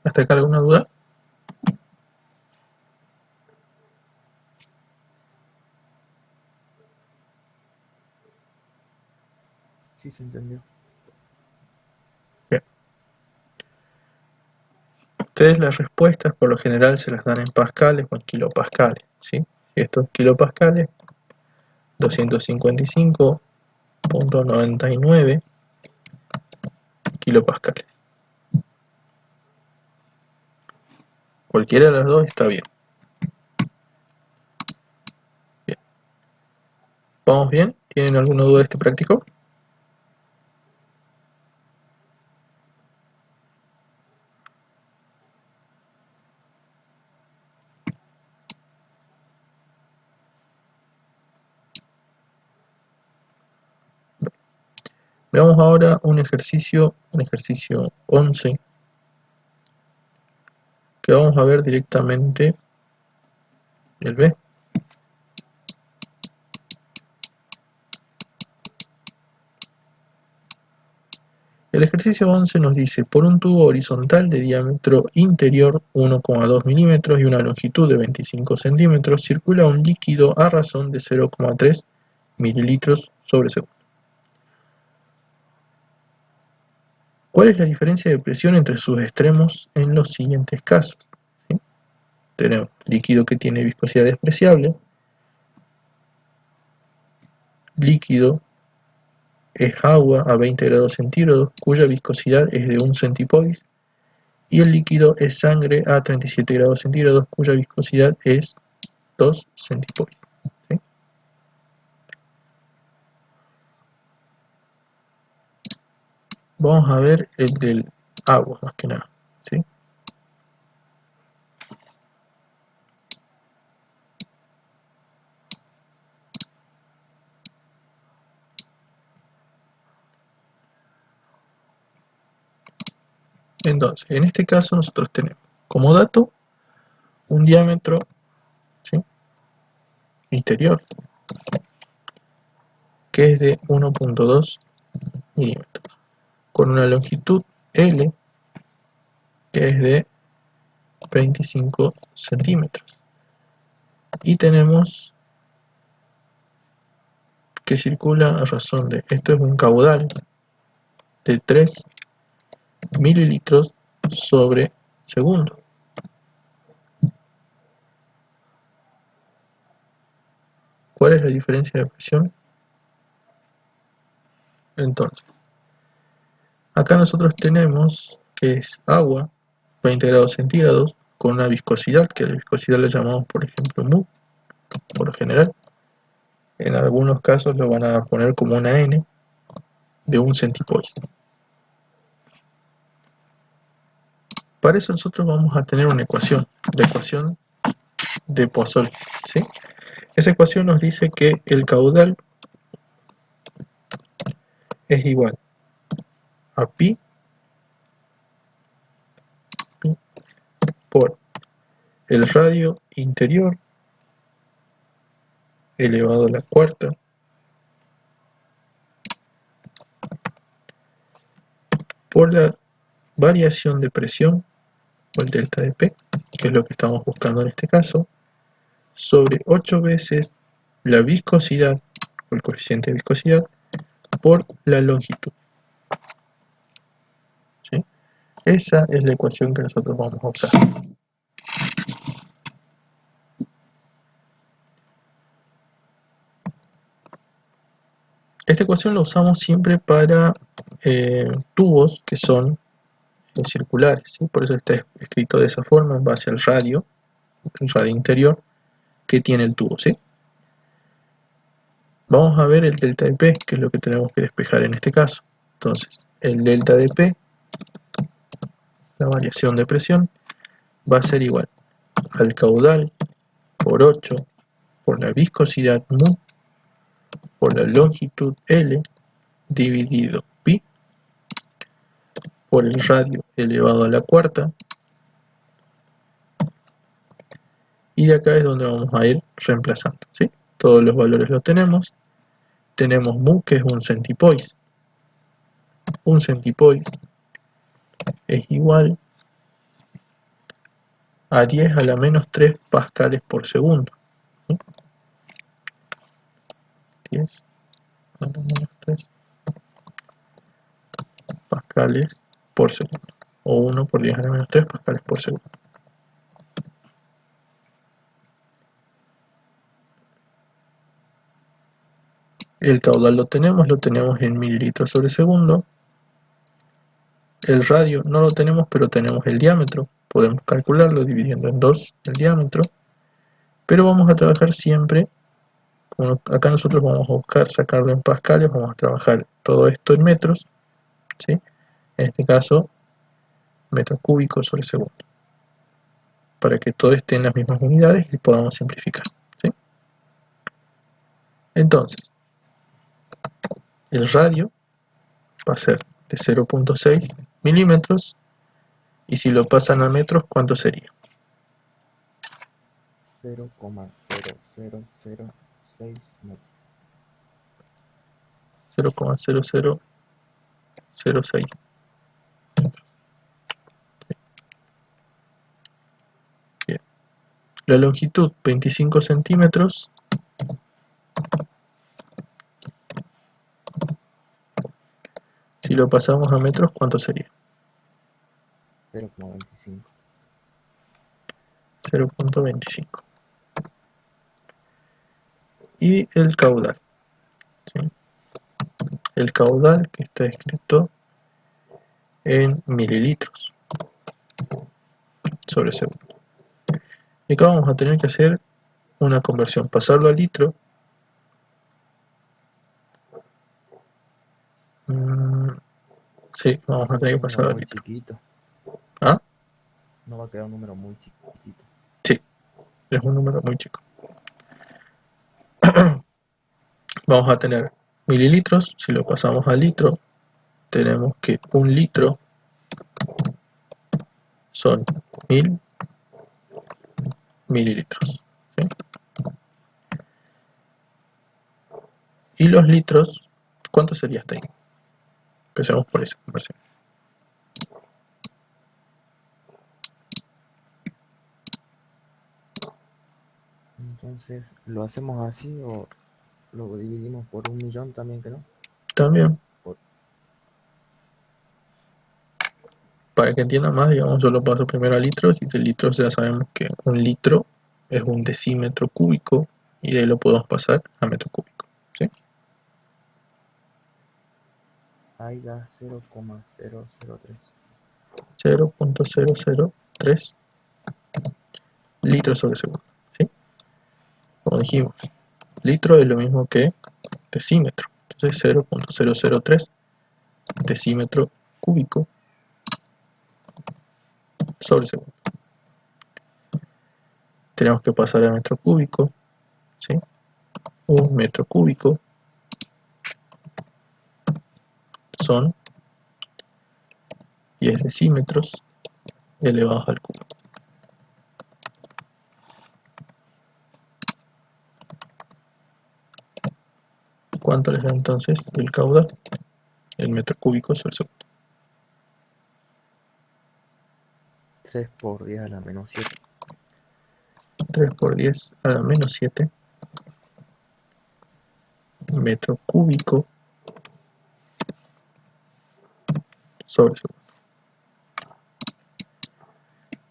¿Hasta acá alguna duda? Sí, se entendió. Bien. Ustedes las respuestas por lo general se las dan en pascales o en kilopascales, ¿sí? Estos kilopascales, 255.99 kilopascales. Cualquiera de las dos está bien. Bien. ¿Vamos bien? ¿Tienen alguna duda de este práctico? Veamos ahora un ejercicio 11, que vamos a ver directamente el B. El ejercicio 11 nos dice, por un tubo horizontal de diámetro interior 1,2 milímetros y una longitud de 25 centímetros, circula un líquido a razón de 0,3 mililitros sobre segundo. ¿Cuál es la diferencia de presión entre sus extremos en los siguientes casos? ¿Sí? Tenemos líquido que tiene viscosidad despreciable, líquido es agua a 20 grados centígrados, cuya viscosidad es de 1 centipoise, y el líquido es sangre a 37 grados centígrados, cuya viscosidad es 2 centipoise. ¿Sí? Vamos a ver el del agua, más que nada. ¿Sí? Entonces, en este caso nosotros tenemos como dato un diámetro, ¿sí?, interior que es de 1,2 milímetros, con una longitud L que es de 25 centímetros. Y tenemos que circula a razón de, esto es un caudal de 3 mililitros sobre segundo. ¿Cuál es la diferencia de presión? Entonces, acá nosotros tenemos que es agua, 20 grados centígrados, con una viscosidad, que la viscosidad la llamamos por ejemplo mu, por lo general. En algunos casos lo van a poner como una N de 1 centipoise. Para eso nosotros vamos a tener una ecuación, la ecuación de Poisson, ¿sí? Esa ecuación nos dice que el caudal es igual a pi por el radio interior elevado a la cuarta por la variación de presión, o el delta de P, que es lo que estamos buscando en este caso, sobre 8 veces la viscosidad, o el coeficiente de viscosidad, por la longitud. ¿Sí? Esa es la ecuación que nosotros vamos a usar. Esta ecuación la usamos siempre para tubos que son circulares, ¿sí? Por eso está escrito de esa forma en base al radio, el radio interior que tiene el tubo, ¿sí? Vamos a ver el delta de P, que es lo que tenemos que despejar en este caso. Entonces, el delta de P, la variación de presión, va a ser igual al caudal por 8 por la viscosidad mu por la longitud L dividido pi por el radio elevado a la cuarta, y de acá es donde vamos a ir reemplazando, ¿sí? Todos los valores los tenemos. Tenemos mu, que es 1 centipoise. 1 centipoise es igual a 10 a la menos 3 pascales por segundo. ¿Sí? 10 a la menos 3 pascales por segundo. O 1 por 10 a la menos 3 pascales por segundo. El caudal lo tenemos en mililitros sobre segundo. El radio no lo tenemos, pero tenemos el diámetro. Podemos calcularlo dividiendo en 2 el diámetro. Pero vamos a trabajar siempre, como acá nosotros vamos a buscar sacarlo en pascales, vamos a trabajar todo esto en metros, ¿sí? En este caso, metros cúbicos sobre segundo, para que todo esté en las mismas unidades y podamos simplificar, ¿sí? Entonces, el radio va a ser de 0.6 milímetros, y si lo pasan a metros, ¿cuánto sería? 0,0006 metros. 0,0006. Bien. La longitud 25 centímetros, si lo pasamos a metros, ¿cuánto sería? 0,25. 0.25. Y el caudal, ¿sí? El caudal que está escrito en mililitros sobre segundo. Y acá vamos a tener que hacer una conversión, pasarlo a litro. Sí, vamos a tener que Un número pasarlo a muy litro. chiquito. ¿Ah? No va a quedar un número muy chiquitito. Sí, es un número muy chico. Vamos a tener mililitros, si lo pasamos a litro, tenemos que un litro son 1000 mililitros, ¿sí? Y los litros, ¿cuánto sería hasta ahí? Empecemos por esa conversión. Entonces, ¿lo hacemos así o lo dividimos por 1.000.000 también, que no? También, Por- para que entiendan más, digamos, yo lo paso primero a litros, y de litros ya sabemos que un litro es un decímetro cúbico, y de ahí lo podemos pasar a metro cúbico, ¿sí? Ahí da 0,003. 0.003 litros sobre segundo, ¿sí? Como dijimos, litro es lo mismo que decímetro, entonces 0.003 decímetro cúbico sobre segundo. Tenemos que pasar a metro cúbico, ¿sí? Un metro cúbico son 10 decímetros elevados al cubo. ¿Cuánto les da entonces el caudal? El metro cúbico sobre segundo. 3 por 10 a la menos 7. 3 por 10 a la menos 7 metro cúbico sobre segundo.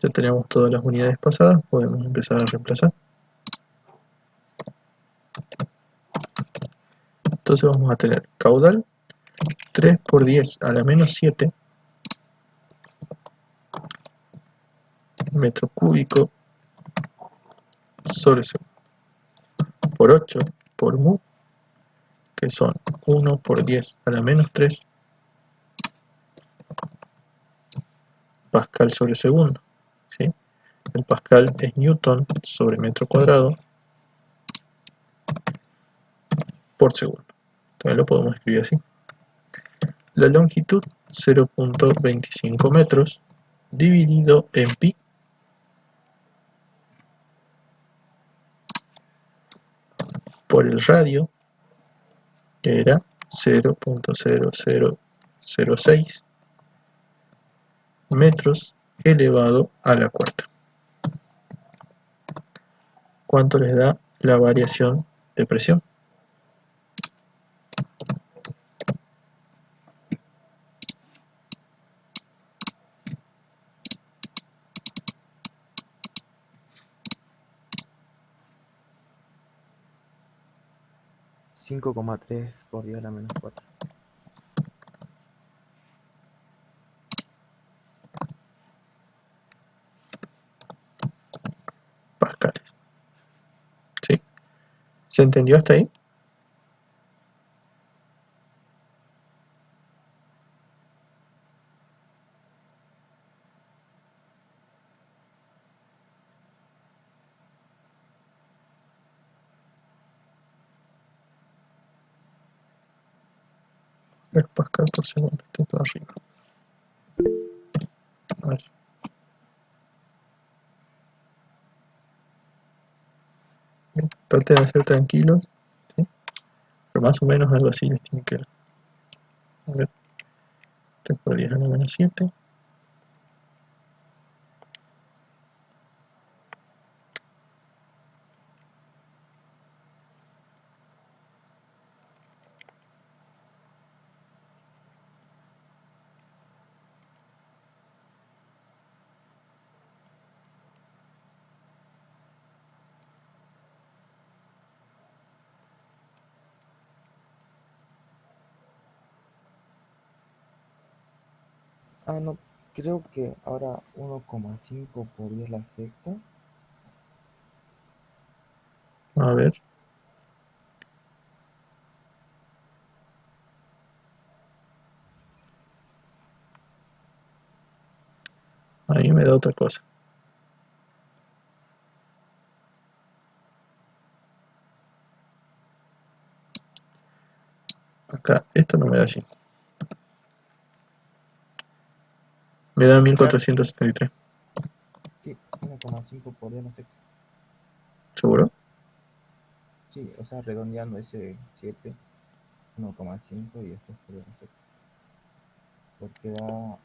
Ya tenemos todas las unidades pasadas, podemos empezar a reemplazar. Entonces vamos a tener caudal 3 por 10 a la menos 7 metro cúbico sobre segundo, por 8 por mu, que son 1 por 10 a la menos 3 pascal sobre segundo, ¿sí? El pascal es newton sobre metro cuadrado por segundo. También lo podemos escribir así. La longitud 0.25 metros dividido en pi por el radio, que era 0.0006 metros elevado a la cuarta. ¿Cuánto les da la variación de presión? Cinco coma tres por 10 a la menos 4. Pascales. ¿Sí? ¿Se entendió hasta ahí? 3 pascal por segundo, está todo arriba. A ver. Bien, traten de ser tranquilos, ¿sí? Pero más o menos algo así les tiene que dar. A ver, 3 por 10 a la menos 7. Ah, no, creo que ahora 1,5 por 10 la sexta. A ver, ahí me da otra cosa. Acá, esto no me da así. Me da Claro, 1473. sí, 1,5 por 10 la sexta. ¿Seguro? Sí, o sea, redondeando ese 7, 1,5 y después por 10 la sexta. Porque da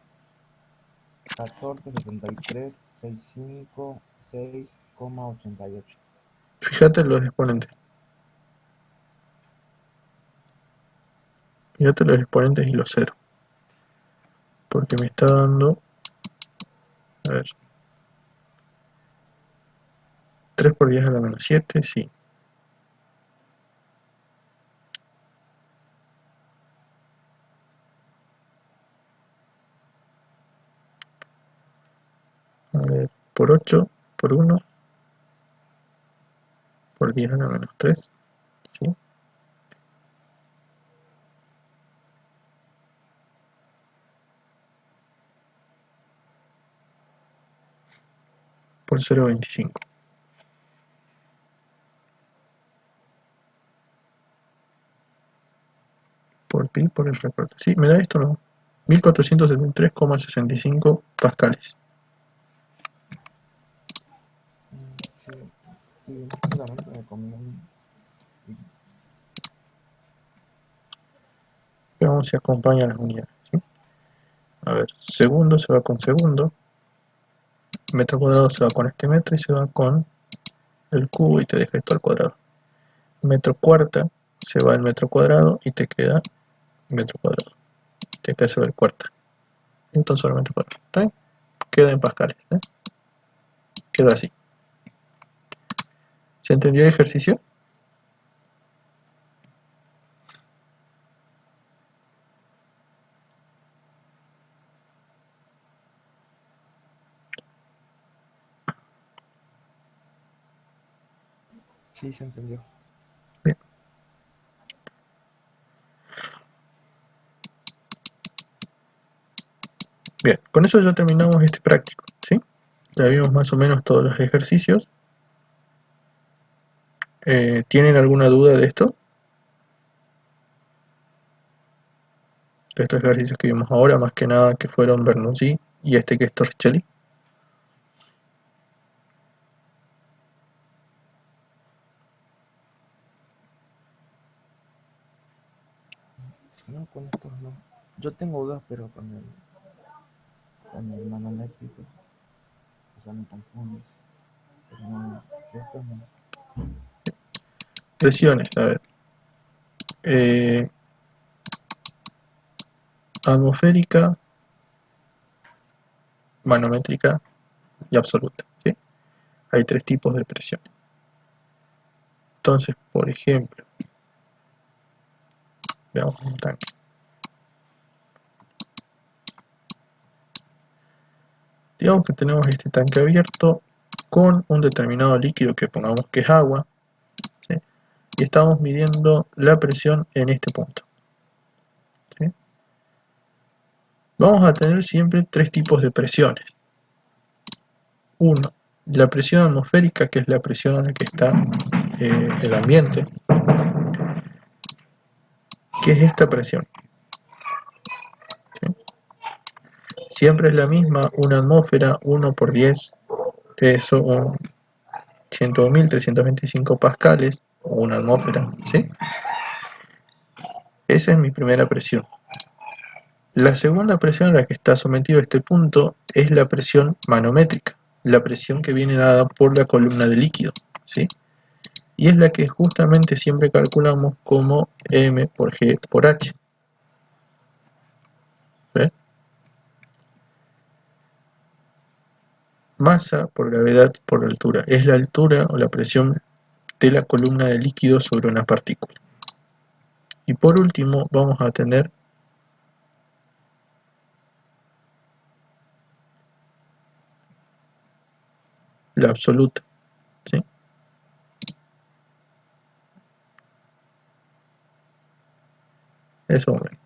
14, 73, 65, 6,88. Fíjate en los exponentes. Fíjate los exponentes y los ceros. Porque me está dando, a ver, 3 por 10 a la menos 7, sí. A ver, por 8, por 1, por 10 a la menos 3, sí. Por 0,25. Por pi por el recorte. Sí, me da esto, ¿no? 1473,65 pascales. Sí, sí, justamente me conviene. Veamos si acompaña las unidades, ¿sí? A ver, segundo se va con segundo. Metro cuadrado se va con este metro y se va con el cubo y te deja esto al cuadrado. Metro cuarta se va el metro cuadrado y te queda metro cuadrado. Te queda se va el cuarta. Entonces solamente cuadrado. ¿Está bien? Queda en pascales. Queda así. ¿Se entendió el ejercicio? Sí, se entendió. Bien. Bien, con eso ya terminamos este práctico, ¿sí? Ya vimos más o menos todos los ejercicios. ¿Tienen alguna duda de esto? De estos ejercicios que vimos ahora, más que nada que fueron Bernoulli y este que es Torricelli. No, con estos no. Yo tengo dudas, pero con el manométrico, o sea, no tampones. Pero no, estos no. Presiones, a ver. Atmosférica, manométrica y absoluta, ¿sí? Hay 3 tipos de presión. Entonces, por ejemplo, veamos un tanque. Digamos que tenemos este tanque abierto con un determinado líquido que pongamos que es agua, ¿sí? Y estamos midiendo la presión en este punto, ¿sí? Vamos a tener siempre 3 tipos de presiones. Uno, la presión atmosférica, que es la presión a la que está el ambiente, que es esta presión. Siempre es la misma, una atmósfera, 1 por 10, son 100.325 pascales, o una atmósfera, ¿sí? Esa es mi primera presión. La segunda presión a la que está sometido este punto es la presión manométrica, la presión que viene dada por la columna de líquido, ¿sí? Y es la que justamente siempre calculamos como m por g por h. ¿Ves? Masa por gravedad por altura. Es la altura o la presión de la columna de líquido sobre una partícula. Y por último vamos a tener la absoluta, ¿sí? Eso, bueno.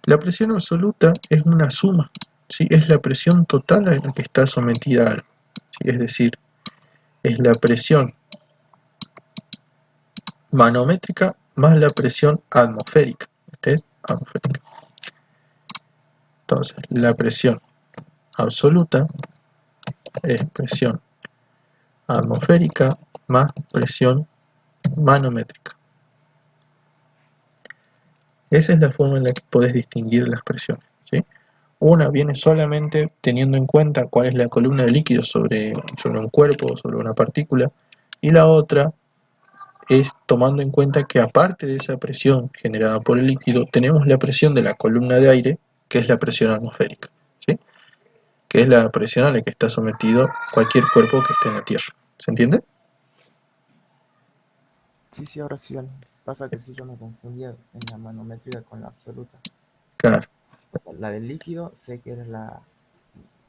La presión absoluta es una suma, ¿sí? Es la presión total a la que está sometida algo, ¿sí? Es decir, es la presión manométrica más la presión atmosférica. Este es atmosférica. Entonces, la presión absoluta es presión atmosférica más presión manométrica. Esa es la forma en la que podés distinguir las presiones, ¿sí? Una viene solamente teniendo en cuenta cuál es la columna de líquido sobre un cuerpo o sobre una partícula, y la otra es tomando en cuenta que aparte de esa presión generada por el líquido, tenemos la presión de la columna de aire, que es la presión atmosférica, ¿sí? Que es la presión a la que está sometido cualquier cuerpo que esté en la Tierra. ¿Se entiende? Sí, sí, ahora sí. Pasa que sí, yo me confundía en la manométrica con la absoluta. Claro, O sea, la del líquido sé que es la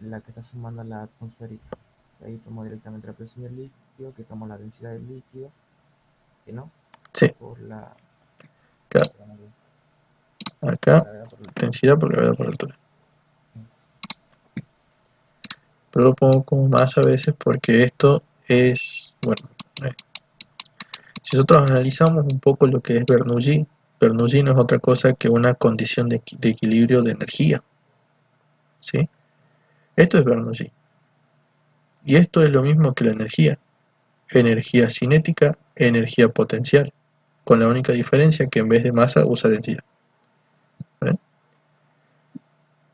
que está sumando a la atmosférica. Ahí tomo directamente la presión del líquido, que tomo la densidad del líquido, que no, sí, por la, claro. la Acá, gravedad por altura. densidad por gravedad por altura. Pero lo pongo como más a veces porque esto es, bueno, eh, si nosotros analizamos un poco lo que es Bernoulli, Bernoulli no es otra cosa que una condición de equilibrio de energía, ¿sí? Esto es Bernoulli. Y esto es lo mismo que la energía cinética, energía potencial, con la única diferencia que en vez de masa usa densidad. ¿Ven?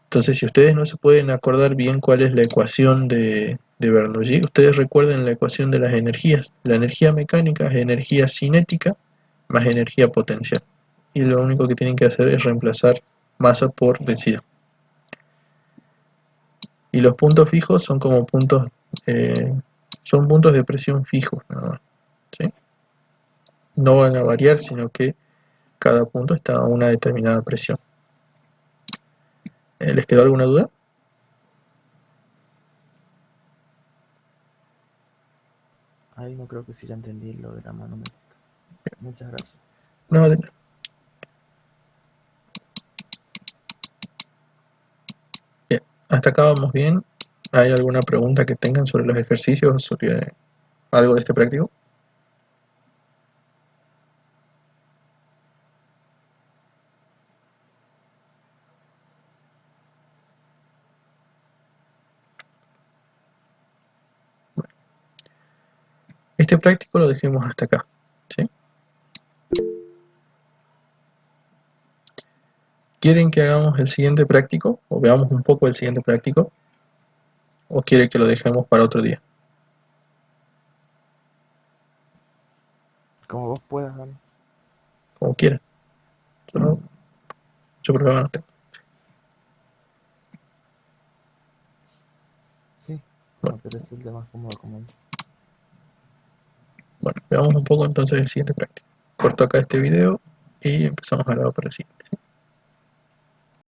Entonces, si ustedes no se pueden acordar bien cuál es la ecuación de Bernoulli, ustedes recuerden la ecuación de las energías. La energía mecánica es energía cinética más energía potencial. Y lo único que tienen que hacer es reemplazar masa por densidad. Y los puntos fijos son como puntos, eh, son puntos de presión fijos, nada más, ¿sí? No van a variar, sino que cada punto está a una determinada presión. ¿Les quedó alguna duda? Ahí no creo que sí ya entendí lo de la manométrica. Muchas gracias. No, bien. Hasta acá vamos bien. ¿Hay alguna pregunta que tengan sobre los ejercicios o sobre algo de este práctico? Bueno, este práctico lo dejemos hasta acá, ¿sí? ¿Quieren que hagamos el siguiente práctico? ¿O veamos un poco el siguiente práctico? ¿O quiere que lo dejemos para otro día? Como vos puedas, Dan. Como quieran. Yo por ahora no tengo. Sí, Bueno, como te resulte más cómodo como yo. bueno, veamos un poco entonces el siguiente práctico. Corto acá este video y empezamos a grabar para el siguiente.